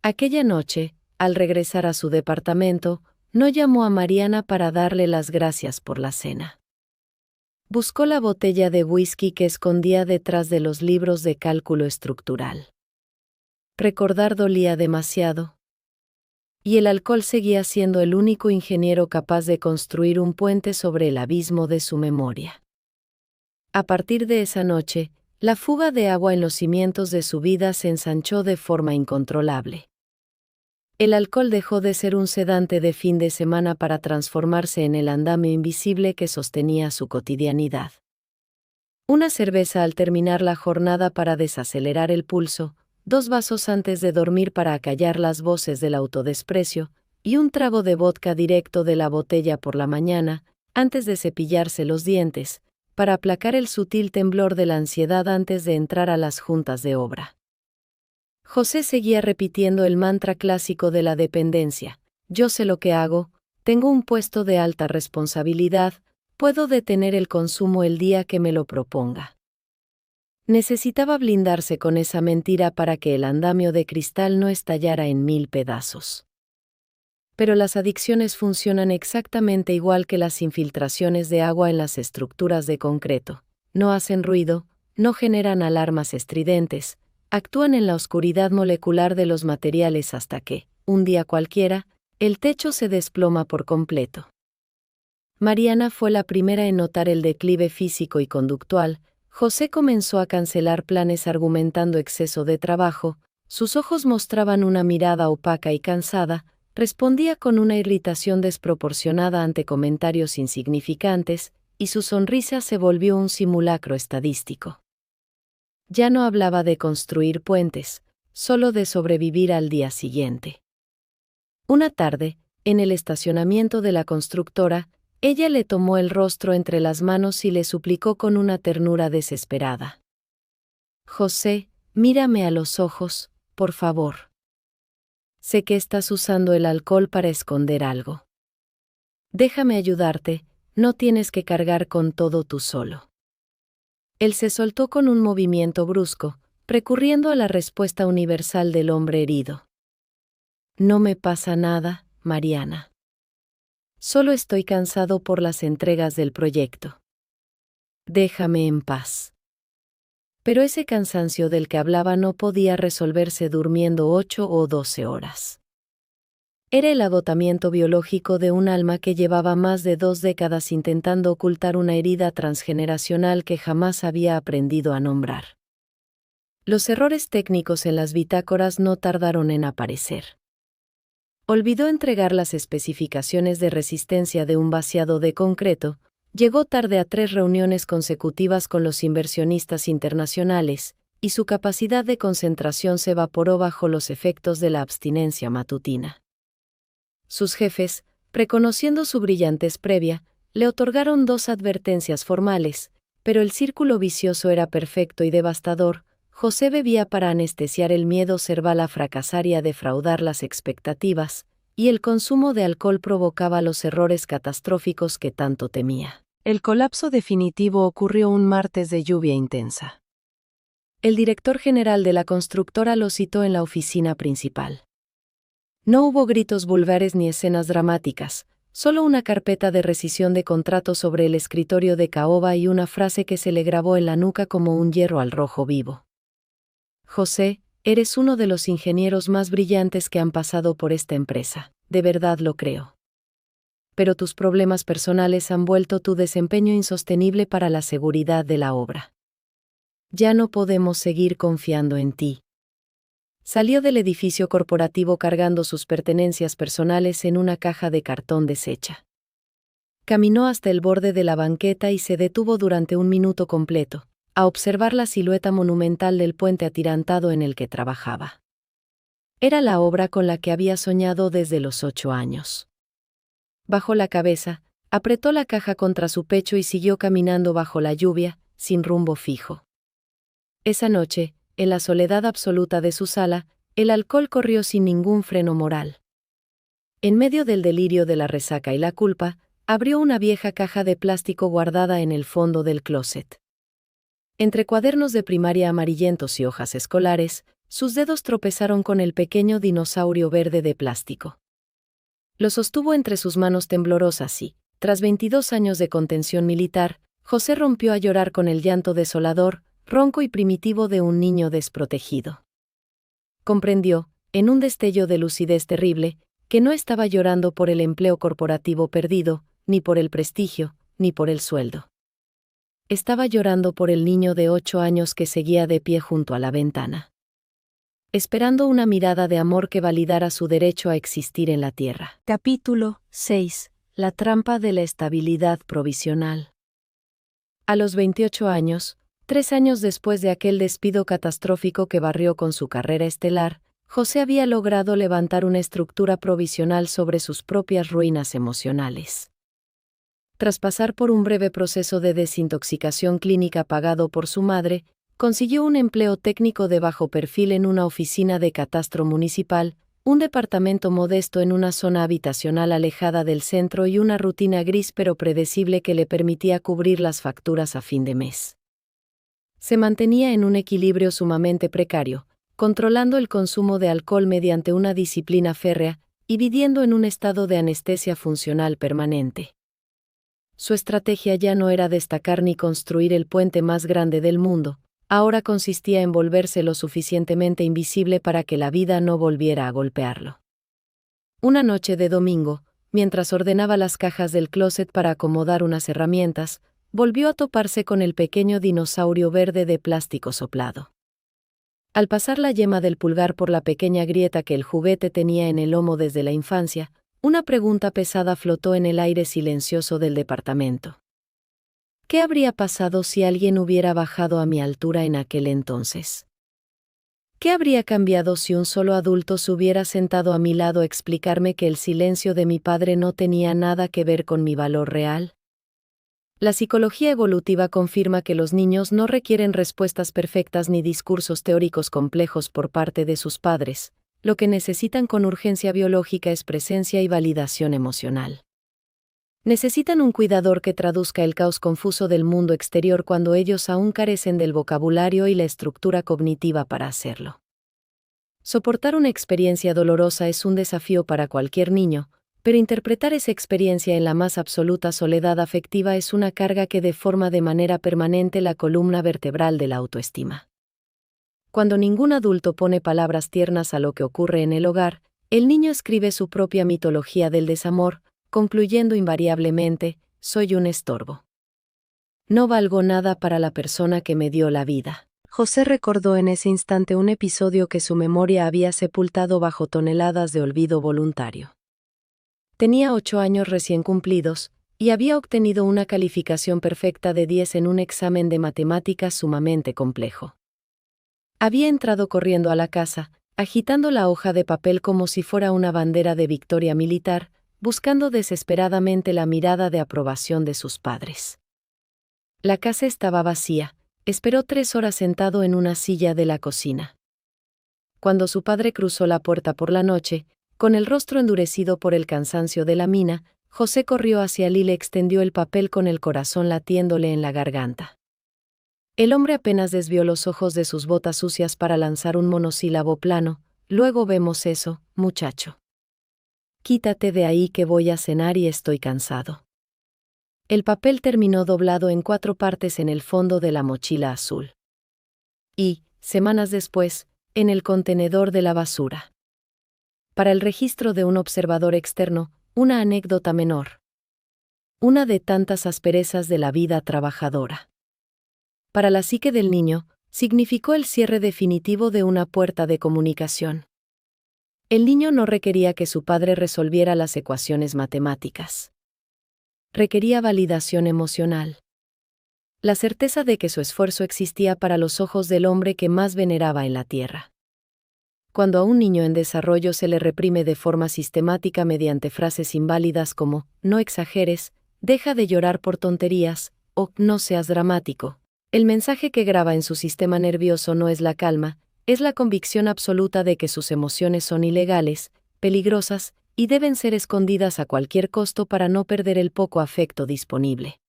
Aquella noche, al regresar a su departamento, no llamó a Mariana para darle las gracias por la cena. Buscó la botella de whisky que escondía detrás de los libros de cálculo estructural. Recordar dolía demasiado. Y el alcohol seguía siendo el único ingeniero capaz de construir un puente sobre el abismo de su memoria. A partir de esa noche, la fuga de agua en los cimientos de su vida se ensanchó de forma incontrolable. El alcohol dejó de ser un sedante de fin de semana para transformarse en el andamio invisible que sostenía su cotidianidad. Una cerveza al terminar la jornada para desacelerar el pulso, 2 vasos antes de dormir para acallar las voces del autodesprecio, y un trago de vodka directo de la botella por la mañana, antes de cepillarse los dientes, para aplacar el sutil temblor de la ansiedad antes de entrar a las juntas de obra. José seguía repitiendo el mantra clásico de la dependencia: yo sé lo que hago, tengo un puesto de alta responsabilidad, puedo detener el consumo el día que me lo proponga. Necesitaba blindarse con esa mentira para que el andamio de cristal no estallara en 1000 pedazos. Pero las adicciones funcionan exactamente igual que las infiltraciones de agua en las estructuras de concreto. No hacen ruido, no generan alarmas estridentes, actúan en la oscuridad molecular de los materiales hasta que, un día cualquiera, el techo se desploma por completo. Mariana fue la primera en notar el declive físico y conductual. José comenzó a cancelar planes argumentando exceso de trabajo, sus ojos mostraban una mirada opaca y cansada, respondía con una irritación desproporcionada ante comentarios insignificantes, y su sonrisa se volvió un simulacro estadístico. Ya no hablaba de construir puentes, solo de sobrevivir al día siguiente. Una tarde, en el estacionamiento de la constructora, ella le tomó el rostro entre las manos y le suplicó con una ternura desesperada. José, mírame a los ojos, por favor. Sé que estás usando el alcohol para esconder algo. Déjame ayudarte, no tienes que cargar con todo tú solo. Él se soltó con un movimiento brusco, recurriendo a la respuesta universal del hombre herido. No me pasa nada, Mariana. Solo estoy cansado por las entregas del proyecto. Déjame en paz. Pero ese cansancio del que hablaba no podía resolverse durmiendo 8 o 12 horas. Era el agotamiento biológico de un alma que llevaba más de 2 décadas intentando ocultar una herida transgeneracional que jamás había aprendido a nombrar. Los errores técnicos en las bitácoras no tardaron en aparecer. Olvidó entregar las especificaciones de resistencia de un vaciado de concreto, llegó tarde a 3 reuniones consecutivas con los inversionistas internacionales, y su capacidad de concentración se evaporó bajo los efectos de la abstinencia matutina. Sus jefes, reconociendo su brillantez previa, le otorgaron 2 advertencias formales, pero el círculo vicioso era perfecto y devastador. José bebía para anestesiar el miedo cerval a fracasar y a defraudar las expectativas, y el consumo de alcohol provocaba los errores catastróficos que tanto temía. El colapso definitivo ocurrió un martes de lluvia intensa. El director general de la constructora lo citó en la oficina principal. No hubo gritos vulgares ni escenas dramáticas, solo una carpeta de rescisión de contrato sobre el escritorio de caoba y una frase que se le grabó en la nuca como un hierro al rojo vivo. José, eres uno de los ingenieros más brillantes que han pasado por esta empresa, de verdad lo creo. Pero tus problemas personales han vuelto tu desempeño insostenible para la seguridad de la obra. Ya no podemos seguir confiando en ti. Salió del edificio corporativo cargando sus pertenencias personales en una caja de cartón deshecha. Caminó hasta el borde de la banqueta y se detuvo durante 1 minuto completo, a observar la silueta monumental del puente atirantado en el que trabajaba. Era la obra con la que había soñado desde los 8 años. Bajó la cabeza, apretó la caja contra su pecho y siguió caminando bajo la lluvia, sin rumbo fijo. Esa noche, en la soledad absoluta de su sala, el alcohol corrió sin ningún freno moral. En medio del delirio de la resaca y la culpa, abrió una vieja caja de plástico guardada en el fondo del closet. Entre cuadernos de primaria amarillentos y hojas escolares, sus dedos tropezaron con el pequeño dinosaurio verde de plástico. Lo sostuvo entre sus manos temblorosas y, tras 22 años de contención militar, José rompió a llorar con el llanto desolador, ronco y primitivo de un niño desprotegido. Comprendió, en un destello de lucidez terrible, que no estaba llorando por el empleo corporativo perdido, ni por el prestigio, ni por el sueldo. Estaba llorando por el niño de 8 años que seguía de pie junto a la ventana, esperando una mirada de amor que validara su derecho a existir en la tierra. Capítulo 6. La trampa de la estabilidad provisional. A los 28 años, 3 años después de aquel despido catastrófico que barrió con su carrera estelar, José había logrado levantar una estructura provisional sobre sus propias ruinas emocionales. Tras pasar por un breve proceso de desintoxicación clínica pagado por su madre, consiguió un empleo técnico de bajo perfil en una oficina de catastro municipal, un departamento modesto en una zona habitacional alejada del centro y una rutina gris pero predecible que le permitía cubrir las facturas a fin de mes. Se mantenía en un equilibrio sumamente precario, controlando el consumo de alcohol mediante una disciplina férrea y viviendo en un estado de anestesia funcional permanente. Su estrategia ya no era destacar ni construir el puente más grande del mundo, ahora consistía en volverse lo suficientemente invisible para que la vida no volviera a golpearlo. Una noche de domingo, mientras ordenaba las cajas del closet para acomodar unas herramientas, volvió a toparse con el pequeño dinosaurio verde de plástico soplado. Al pasar la yema del pulgar por la pequeña grieta que el juguete tenía en el lomo desde la infancia, una pregunta pesada flotó en el aire silencioso del departamento. ¿Qué habría pasado si alguien hubiera bajado a mi altura en aquel entonces? ¿Qué habría cambiado si un solo adulto se hubiera sentado a mi lado a explicarme que el silencio de mi padre no tenía nada que ver con mi valor real? La psicología evolutiva confirma que los niños no requieren respuestas perfectas ni discursos teóricos complejos por parte de sus padres. Lo que necesitan con urgencia biológica es presencia y validación emocional. Necesitan un cuidador que traduzca el caos confuso del mundo exterior cuando ellos aún carecen del vocabulario y la estructura cognitiva para hacerlo. Soportar una experiencia dolorosa es un desafío para cualquier niño, pero interpretar esa experiencia en la más absoluta soledad afectiva es una carga que deforma de manera permanente la columna vertebral de la autoestima. Cuando ningún adulto pone palabras tiernas a lo que ocurre en el hogar, el niño escribe su propia mitología del desamor, concluyendo invariablemente: soy un estorbo. No valgo nada para la persona que me dio la vida. José recordó en ese instante un episodio que su memoria había sepultado bajo toneladas de olvido voluntario. Tenía 8 años recién cumplidos, y había obtenido una calificación perfecta de 10 en un examen de matemáticas sumamente complejo. Había entrado corriendo a la casa, agitando la hoja de papel como si fuera una bandera de victoria militar, buscando desesperadamente la mirada de aprobación de sus padres. La casa estaba vacía. Esperó 3 horas sentado en una silla de la cocina. Cuando su padre cruzó la puerta por la noche, con el rostro endurecido por el cansancio de la mina, José corrió hacia él y le extendió el papel con el corazón latiéndole en la garganta. El hombre apenas desvió los ojos de sus botas sucias para lanzar un monosílabo plano: luego vemos eso, muchacho. Quítate de ahí que voy a cenar y estoy cansado. El papel terminó doblado en 4 partes en el fondo de la mochila azul. Y, semanas después, en el contenedor de la basura. Para el registro de un observador externo, una anécdota menor. Una de tantas asperezas de la vida trabajadora. Para la psique del niño, significó el cierre definitivo de una puerta de comunicación. El niño no requería que su padre resolviera las ecuaciones matemáticas. Requería validación emocional. La certeza de que su esfuerzo existía para los ojos del hombre que más veneraba en la tierra. Cuando a un niño en desarrollo se le reprime de forma sistemática mediante frases inválidas como: no exageres, deja de llorar por tonterías, o no seas dramático, el mensaje que graba en su sistema nervioso no es la calma, es la convicción absoluta de que sus emociones son ilegales, peligrosas, y deben ser escondidas a cualquier costo para no perder el poco afecto disponible.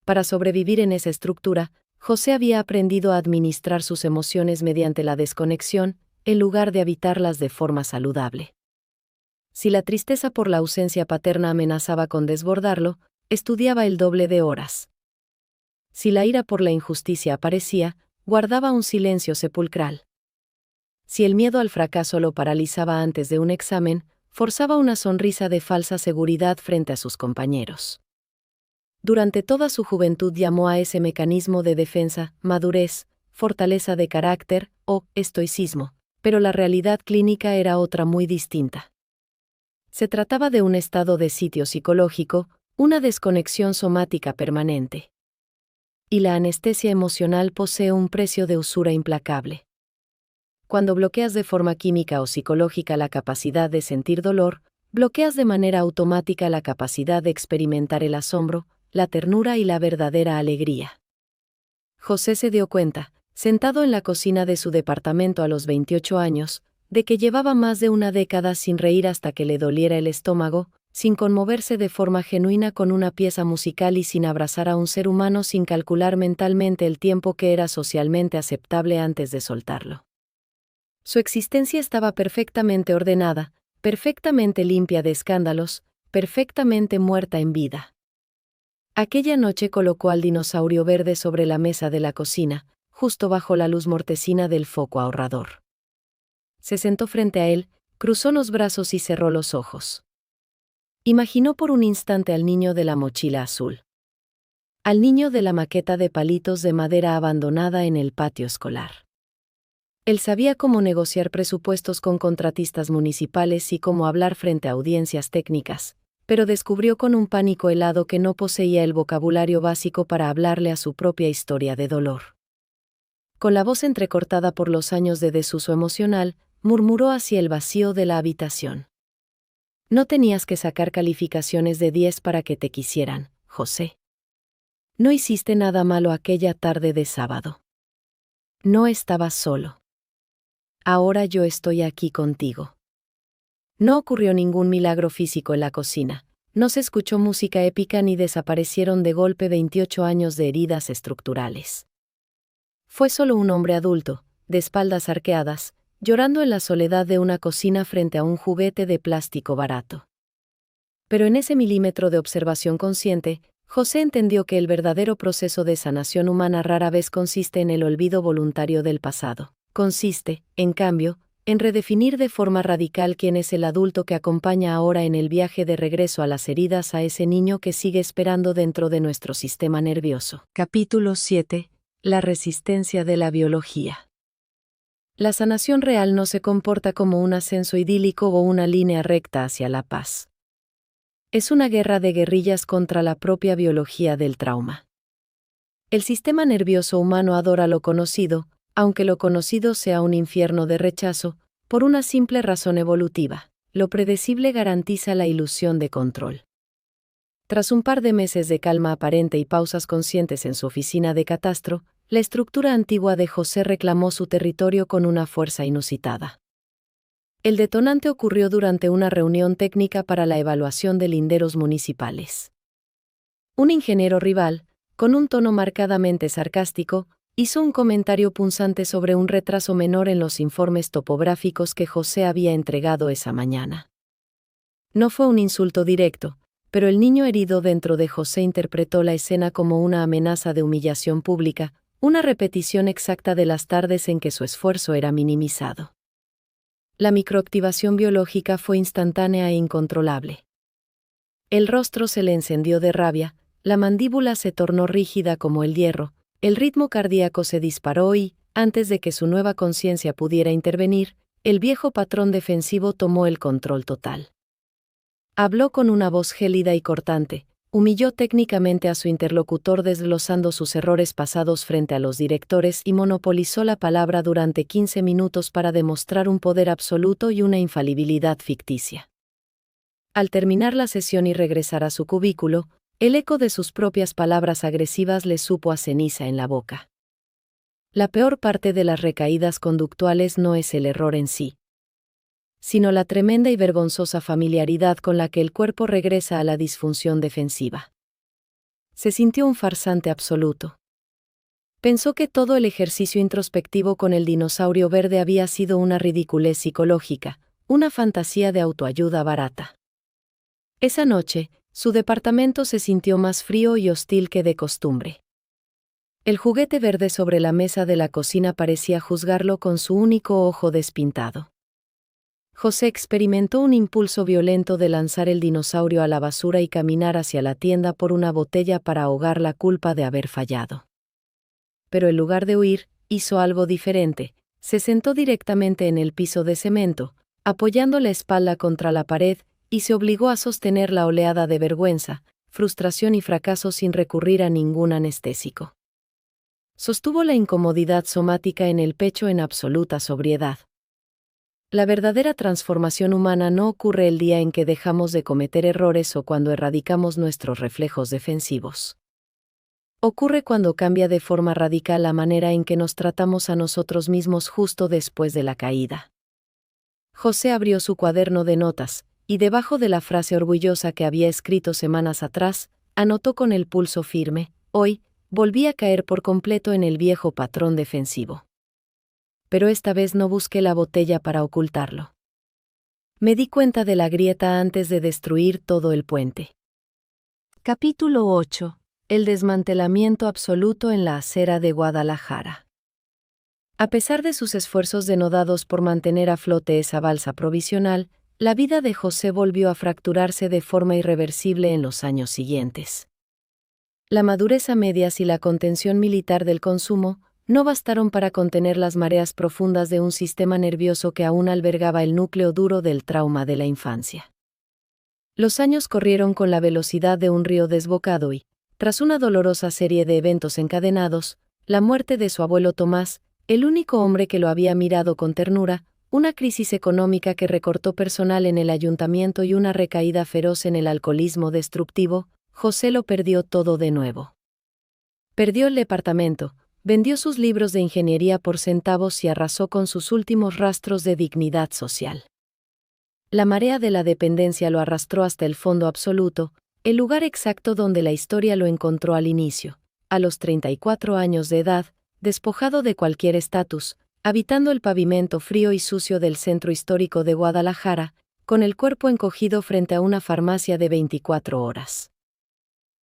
Para sobrevivir en esa estructura, José había aprendido a administrar sus emociones mediante la desconexión, en lugar de habitarlas de forma saludable. Si la tristeza por la ausencia paterna amenazaba con desbordarlo, estudiaba el doble de horas. Si la ira por la injusticia aparecía, guardaba un silencio sepulcral. Si el miedo al fracaso lo paralizaba antes de un examen, forzaba una sonrisa de falsa seguridad frente a sus compañeros. Durante toda su juventud llamó a ese mecanismo de defensa madurez, fortaleza de carácter o estoicismo, pero la realidad clínica era otra muy distinta. Se trataba de un estado de sitio psicológico, una desconexión somática permanente. Y la anestesia emocional posee un precio de usura implacable. Cuando bloqueas de forma química o psicológica la capacidad de sentir dolor, bloqueas de manera automática la capacidad de experimentar el asombro, la ternura y la verdadera alegría. José se dio cuenta, sentado en la cocina de su departamento a los 28 años, de que llevaba más de una década sin reír hasta que le doliera el estómago, sin conmoverse de forma genuina con una pieza musical y sin abrazar a un ser humano sin calcular mentalmente el tiempo que era socialmente aceptable antes de soltarlo. Su existencia estaba perfectamente ordenada, perfectamente limpia de escándalos, perfectamente muerta en vida. Aquella noche colocó al dinosaurio verde sobre la mesa de la cocina, justo bajo la luz mortecina del foco ahorrador. Se sentó frente a él, cruzó los brazos y cerró los ojos. Imaginó por un instante al niño de la mochila azul. Al niño de la maqueta de palitos de madera abandonada en el patio escolar. Él sabía cómo negociar presupuestos con contratistas municipales y cómo hablar frente a audiencias técnicas, pero descubrió con un pánico helado que no poseía el vocabulario básico para hablarle a su propia historia de dolor. Con la voz entrecortada por los años de desuso emocional, murmuró hacia el vacío de la habitación. No tenías que sacar calificaciones de 10 para que te quisieran, José. No hiciste nada malo aquella tarde de sábado. No estabas solo. Ahora yo estoy aquí contigo. No ocurrió ningún milagro físico en la cocina, no se escuchó música épica ni desaparecieron de golpe 28 años de heridas estructurales. Fue solo un hombre adulto, de espaldas arqueadas, llorando en la soledad de una cocina frente a un juguete de plástico barato. Pero en ese milímetro de observación consciente, José entendió que el verdadero proceso de sanación humana rara vez consiste en el olvido voluntario del pasado. Consiste, en cambio, en redefinir de forma radical quién es el adulto que acompaña ahora en el viaje de regreso a las heridas a ese niño que sigue esperando dentro de nuestro sistema nervioso. Capítulo 7. La resistencia de la biología. La sanación real no se comporta como un ascenso idílico o una línea recta hacia la paz. Es una guerra de guerrillas contra la propia biología del trauma. El sistema nervioso humano adora lo conocido, aunque lo conocido sea un infierno de rechazo, por una simple razón evolutiva: lo predecible garantiza la ilusión de control. Tras un par de meses de calma aparente y pausas conscientes en su oficina de catastro, la estructura antigua de José reclamó su territorio con una fuerza inusitada. El detonante ocurrió durante una reunión técnica para la evaluación de linderos municipales. Un ingeniero rival, con un tono marcadamente sarcástico, hizo un comentario punzante sobre un retraso menor en los informes topográficos que José había entregado esa mañana. No fue un insulto directo, pero el niño herido dentro de José interpretó la escena como una amenaza de humillación pública, una repetición exacta de las tardes en que su esfuerzo era minimizado. La microactivación biológica fue instantánea e incontrolable. El rostro se le encendió de rabia, la mandíbula se tornó rígida como el hierro, el ritmo cardíaco se disparó y, antes de que su nueva conciencia pudiera intervenir, el viejo patrón defensivo tomó el control total. Habló con una voz gélida y cortante, humilló técnicamente a su interlocutor desglosando sus errores pasados frente a los directores y monopolizó la palabra durante 15 minutos para demostrar un poder absoluto y una infalibilidad ficticia. Al terminar la sesión y regresar a su cubículo, el eco de sus propias palabras agresivas le supo a ceniza en la boca. La peor parte de las recaídas conductuales no es el error en sí, sino la tremenda y vergonzosa familiaridad con la que el cuerpo regresa a la disfunción defensiva. Se sintió un farsante absoluto. Pensó que todo el ejercicio introspectivo con el dinosaurio verde había sido una ridiculez psicológica, una fantasía de autoayuda barata. Esa noche, su departamento se sintió más frío y hostil que de costumbre. El juguete verde sobre la mesa de la cocina parecía juzgarlo con su único ojo despintado. José experimentó un impulso violento de lanzar el dinosaurio a la basura y caminar hacia la tienda por una botella para ahogar la culpa de haber fallado. Pero en lugar de huir, hizo algo diferente: se sentó directamente en el piso de cemento, apoyando la espalda contra la pared, y se obligó a sostener la oleada de vergüenza, frustración y fracaso sin recurrir a ningún anestésico. Sostuvo la incomodidad somática en el pecho en absoluta sobriedad. La verdadera transformación humana no ocurre el día en que dejamos de cometer errores o cuando erradicamos nuestros reflejos defensivos. Ocurre cuando cambia de forma radical la manera en que nos tratamos a nosotros mismos justo después de la caída. José abrió su cuaderno de notas, y debajo de la frase orgullosa que había escrito semanas atrás, anotó con el pulso firme: hoy, volví a caer por completo en el viejo patrón defensivo. Pero esta vez no busqué la botella para ocultarlo. Me di cuenta de la grieta antes de destruir todo el puente. Capítulo 8. El desmantelamiento absoluto en la acera de Guadalajara. A pesar de sus esfuerzos denodados por mantener a flote esa balsa provisional, la vida de José volvió a fracturarse de forma irreversible en los años siguientes. La madurez a medias y la contención militar del consumo no bastaron para contener las mareas profundas de un sistema nervioso que aún albergaba el núcleo duro del trauma de la infancia. Los años corrieron con la velocidad de un río desbocado y, tras una dolorosa serie de eventos encadenados, la muerte de su abuelo Tomás, el único hombre que lo había mirado con ternura, una crisis económica que recortó personal en el ayuntamiento y una recaída feroz en el alcoholismo destructivo, José lo perdió todo de nuevo. Perdió el departamento, vendió sus libros de ingeniería por centavos y arrasó con sus últimos rastros de dignidad social. La marea de la dependencia lo arrastró hasta el fondo absoluto, el lugar exacto donde la historia lo encontró al inicio, a los 34 años de edad, despojado de cualquier estatus, habitando el pavimento frío y sucio del centro histórico de Guadalajara, con el cuerpo encogido frente a una farmacia de 24 horas.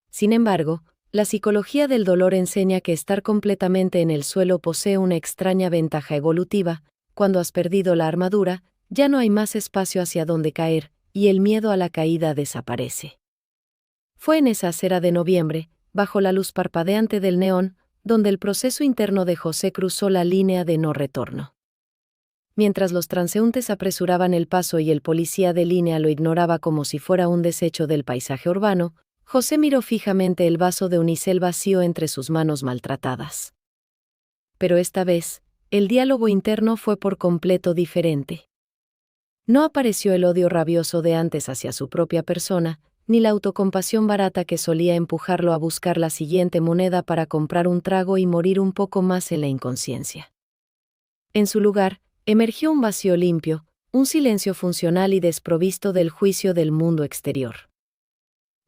Sin embargo, la psicología del dolor enseña que estar completamente en el suelo posee una extraña ventaja evolutiva. Cuando has perdido la armadura, ya no hay más espacio hacia donde caer, y el miedo a la caída desaparece. Fue en esa acera de noviembre, bajo la luz parpadeante del neón, donde el proceso interno de José cruzó la línea de no retorno. Mientras los transeúntes apresuraban el paso y el policía de línea lo ignoraba como si fuera un desecho del paisaje urbano, José miró fijamente el vaso de unicel vacío entre sus manos maltratadas. Pero esta vez, el diálogo interno fue por completo diferente. No apareció el odio rabioso de antes hacia su propia persona, ni la autocompasión barata que solía empujarlo a buscar la siguiente moneda para comprar un trago y morir un poco más en la inconsciencia. En su lugar, emergió un vacío limpio, un silencio funcional y desprovisto del juicio del mundo exterior.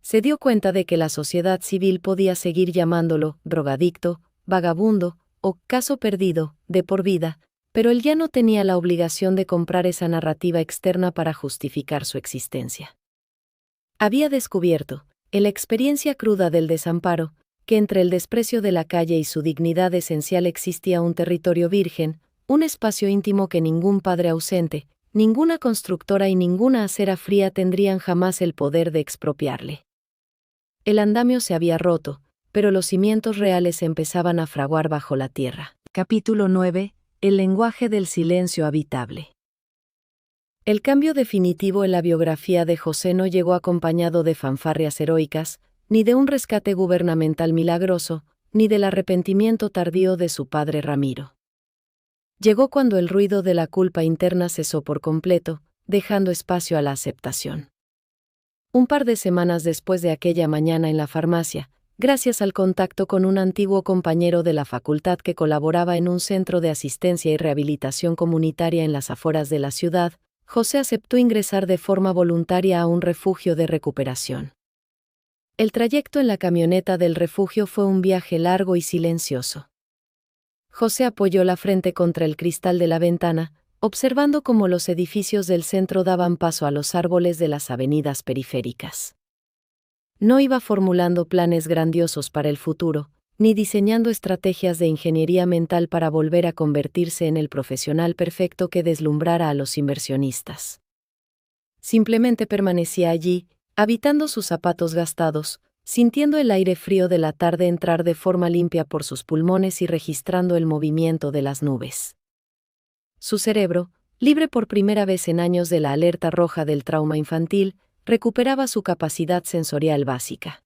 Se dio cuenta de que la sociedad civil podía seguir llamándolo drogadicto, vagabundo o caso perdido, de por vida, pero él ya no tenía la obligación de comprar esa narrativa externa para justificar su existencia. Había descubierto, en la experiencia cruda del desamparo, que entre el desprecio de la calle y su dignidad esencial existía un territorio virgen, un espacio íntimo que ningún padre ausente, ninguna constructora y ninguna acera fría tendrían jamás el poder de expropiarle. El andamio se había roto, pero los cimientos reales empezaban a fraguar bajo la tierra. Capítulo 9. El lenguaje del silencio habitable. El cambio definitivo en la biografía de José no llegó acompañado de fanfarrias heroicas, ni de un rescate gubernamental milagroso, ni del arrepentimiento tardío de su padre Ramiro. Llegó cuando el ruido de la culpa interna cesó por completo, dejando espacio a la aceptación. Un par de semanas después de aquella mañana en la farmacia, gracias al contacto con un antiguo compañero de la facultad que colaboraba en un centro de asistencia y rehabilitación comunitaria en las afueras de la ciudad, José aceptó ingresar de forma voluntaria a un refugio de recuperación. El trayecto en la camioneta del refugio fue un viaje largo y silencioso. José apoyó la frente contra el cristal de la ventana, observando cómo los edificios del centro daban paso a los árboles de las avenidas periféricas. No iba formulando planes grandiosos para el futuro, ni diseñando estrategias de ingeniería mental para volver a convertirse en el profesional perfecto que deslumbrara a los inversionistas. Simplemente permanecía allí, habitando sus zapatos gastados, sintiendo el aire frío de la tarde entrar de forma limpia por sus pulmones y registrando el movimiento de las nubes. Su cerebro, libre por primera vez en años de la alerta roja del trauma infantil, recuperaba su capacidad sensorial básica.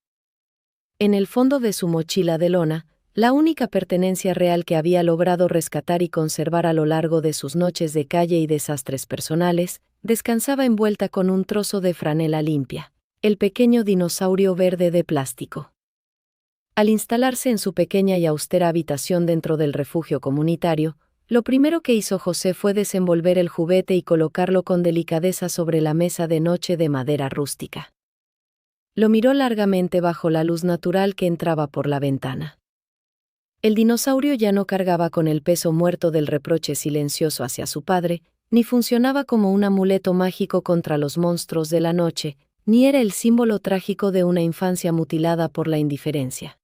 En el fondo de su mochila de lona, la única pertenencia real que había logrado rescatar y conservar a lo largo de sus noches de calle y desastres personales, descansaba envuelta con un trozo de franela limpia, el pequeño dinosaurio verde de plástico. Al instalarse en su pequeña y austera habitación dentro del refugio comunitario, lo primero que hizo José fue desenvolver el juguete y colocarlo con delicadeza sobre la mesa de noche de madera rústica. Lo miró largamente bajo la luz natural que entraba por la ventana. El dinosaurio ya no cargaba con el peso muerto del reproche silencioso hacia su padre, ni funcionaba como un amuleto mágico contra los monstruos de la noche, ni era el símbolo trágico de una infancia mutilada por la indiferencia.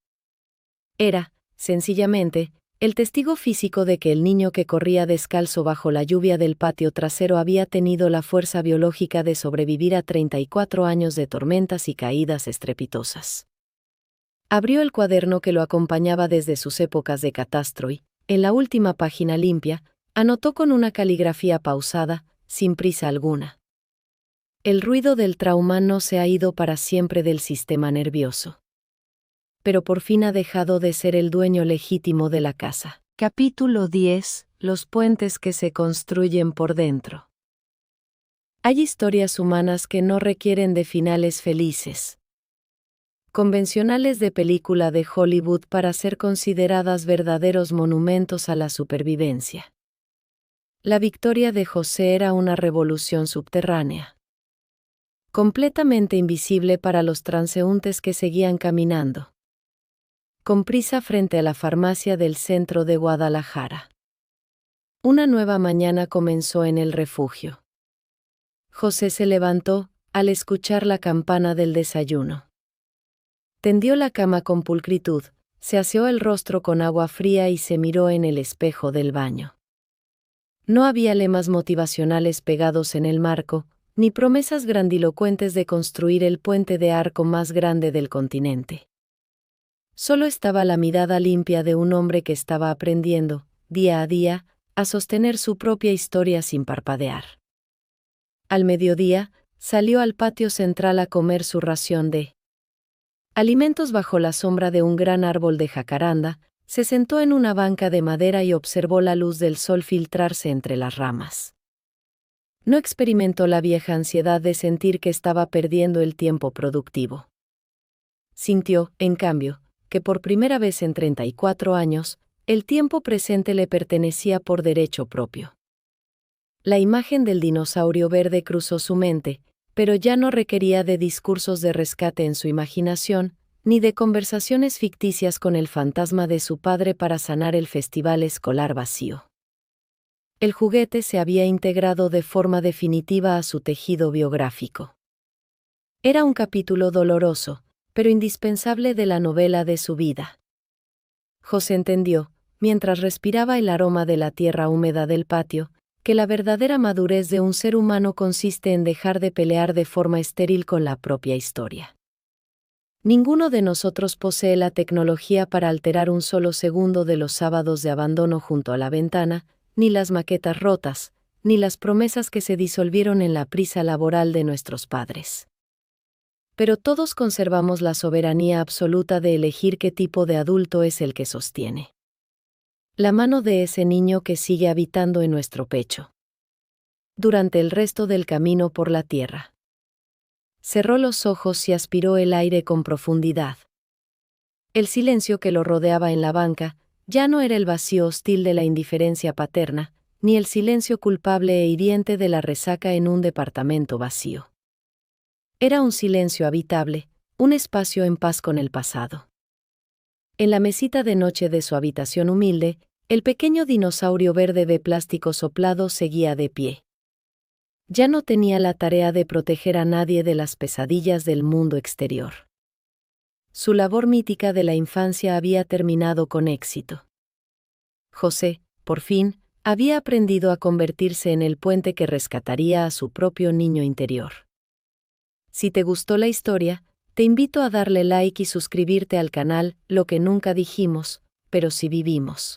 Era, sencillamente, el testigo físico de que el niño que corría descalzo bajo la lluvia del patio trasero había tenido la fuerza biológica de sobrevivir a 34 años de tormentas y caídas estrepitosas. Abrió el cuaderno que lo acompañaba desde sus épocas de catastro y, en la última página limpia, anotó con una caligrafía pausada, sin prisa alguna. El ruido del trauma no se ha ido para siempre del sistema nervioso. Pero por fin ha dejado de ser el dueño legítimo de la casa. Capítulo 10. Los puentes que se construyen por dentro. Hay historias humanas que no requieren de finales felices, convencionales de película de Hollywood para ser consideradas verdaderos monumentos a la supervivencia. La victoria de José era una revolución subterránea, completamente invisible para los transeúntes que seguían caminando con prisa frente a la farmacia del centro de Guadalajara. Una nueva mañana comenzó en el refugio. José se levantó al escuchar la campana del desayuno. Tendió la cama con pulcritud, se aseó el rostro con agua fría y se miró en el espejo del baño. No había lemas motivacionales pegados en el marco, ni promesas grandilocuentes de construir el puente de arco más grande del continente. Solo estaba la mirada limpia de un hombre que estaba aprendiendo, día a día, a sostener su propia historia sin parpadear. Al mediodía, salió al patio central a comer su ración de alimentos bajo la sombra de un gran árbol de jacaranda, se sentó en una banca de madera y observó la luz del sol filtrarse entre las ramas. No experimentó la vieja ansiedad de sentir que estaba perdiendo el tiempo productivo. Sintió, en cambio, que por primera vez en 34 años, el tiempo presente le pertenecía por derecho propio. La imagen del dinosaurio verde cruzó su mente, pero ya no requería de discursos de rescate en su imaginación, ni de conversaciones ficticias con el fantasma de su padre para sanar el festival escolar vacío. El juguete se había integrado de forma definitiva a su tejido biográfico. Era un capítulo doloroso, pero indispensable de la novela de su vida. José entendió, mientras respiraba el aroma de la tierra húmeda del patio, que la verdadera madurez de un ser humano consiste en dejar de pelear de forma estéril con la propia historia. Ninguno de nosotros posee la tecnología para alterar un solo segundo de los sábados de abandono junto a la ventana, ni las maquetas rotas, ni las promesas que se disolvieron en la prisa laboral de nuestros padres. Pero todos conservamos la soberanía absoluta de elegir qué tipo de adulto es el que sostiene la mano de ese niño que sigue habitando en nuestro pecho durante el resto del camino por la tierra. Cerró los ojos y aspiró el aire con profundidad. El silencio que lo rodeaba en la banca ya no era el vacío hostil de la indiferencia paterna, ni el silencio culpable e hiriente de la resaca en un departamento vacío. Era un silencio habitable, un espacio en paz con el pasado. En la mesita de noche de su habitación humilde, el pequeño dinosaurio verde de plástico soplado seguía de pie. Ya no tenía la tarea de proteger a nadie de las pesadillas del mundo exterior. Su labor mítica de la infancia había terminado con éxito. José, por fin, había aprendido a convertirse en el puente que rescataría a su propio niño interior. Si te gustó la historia, te invito a darle like y suscribirte al canal Lo que nunca dijimos, pero sí vivimos.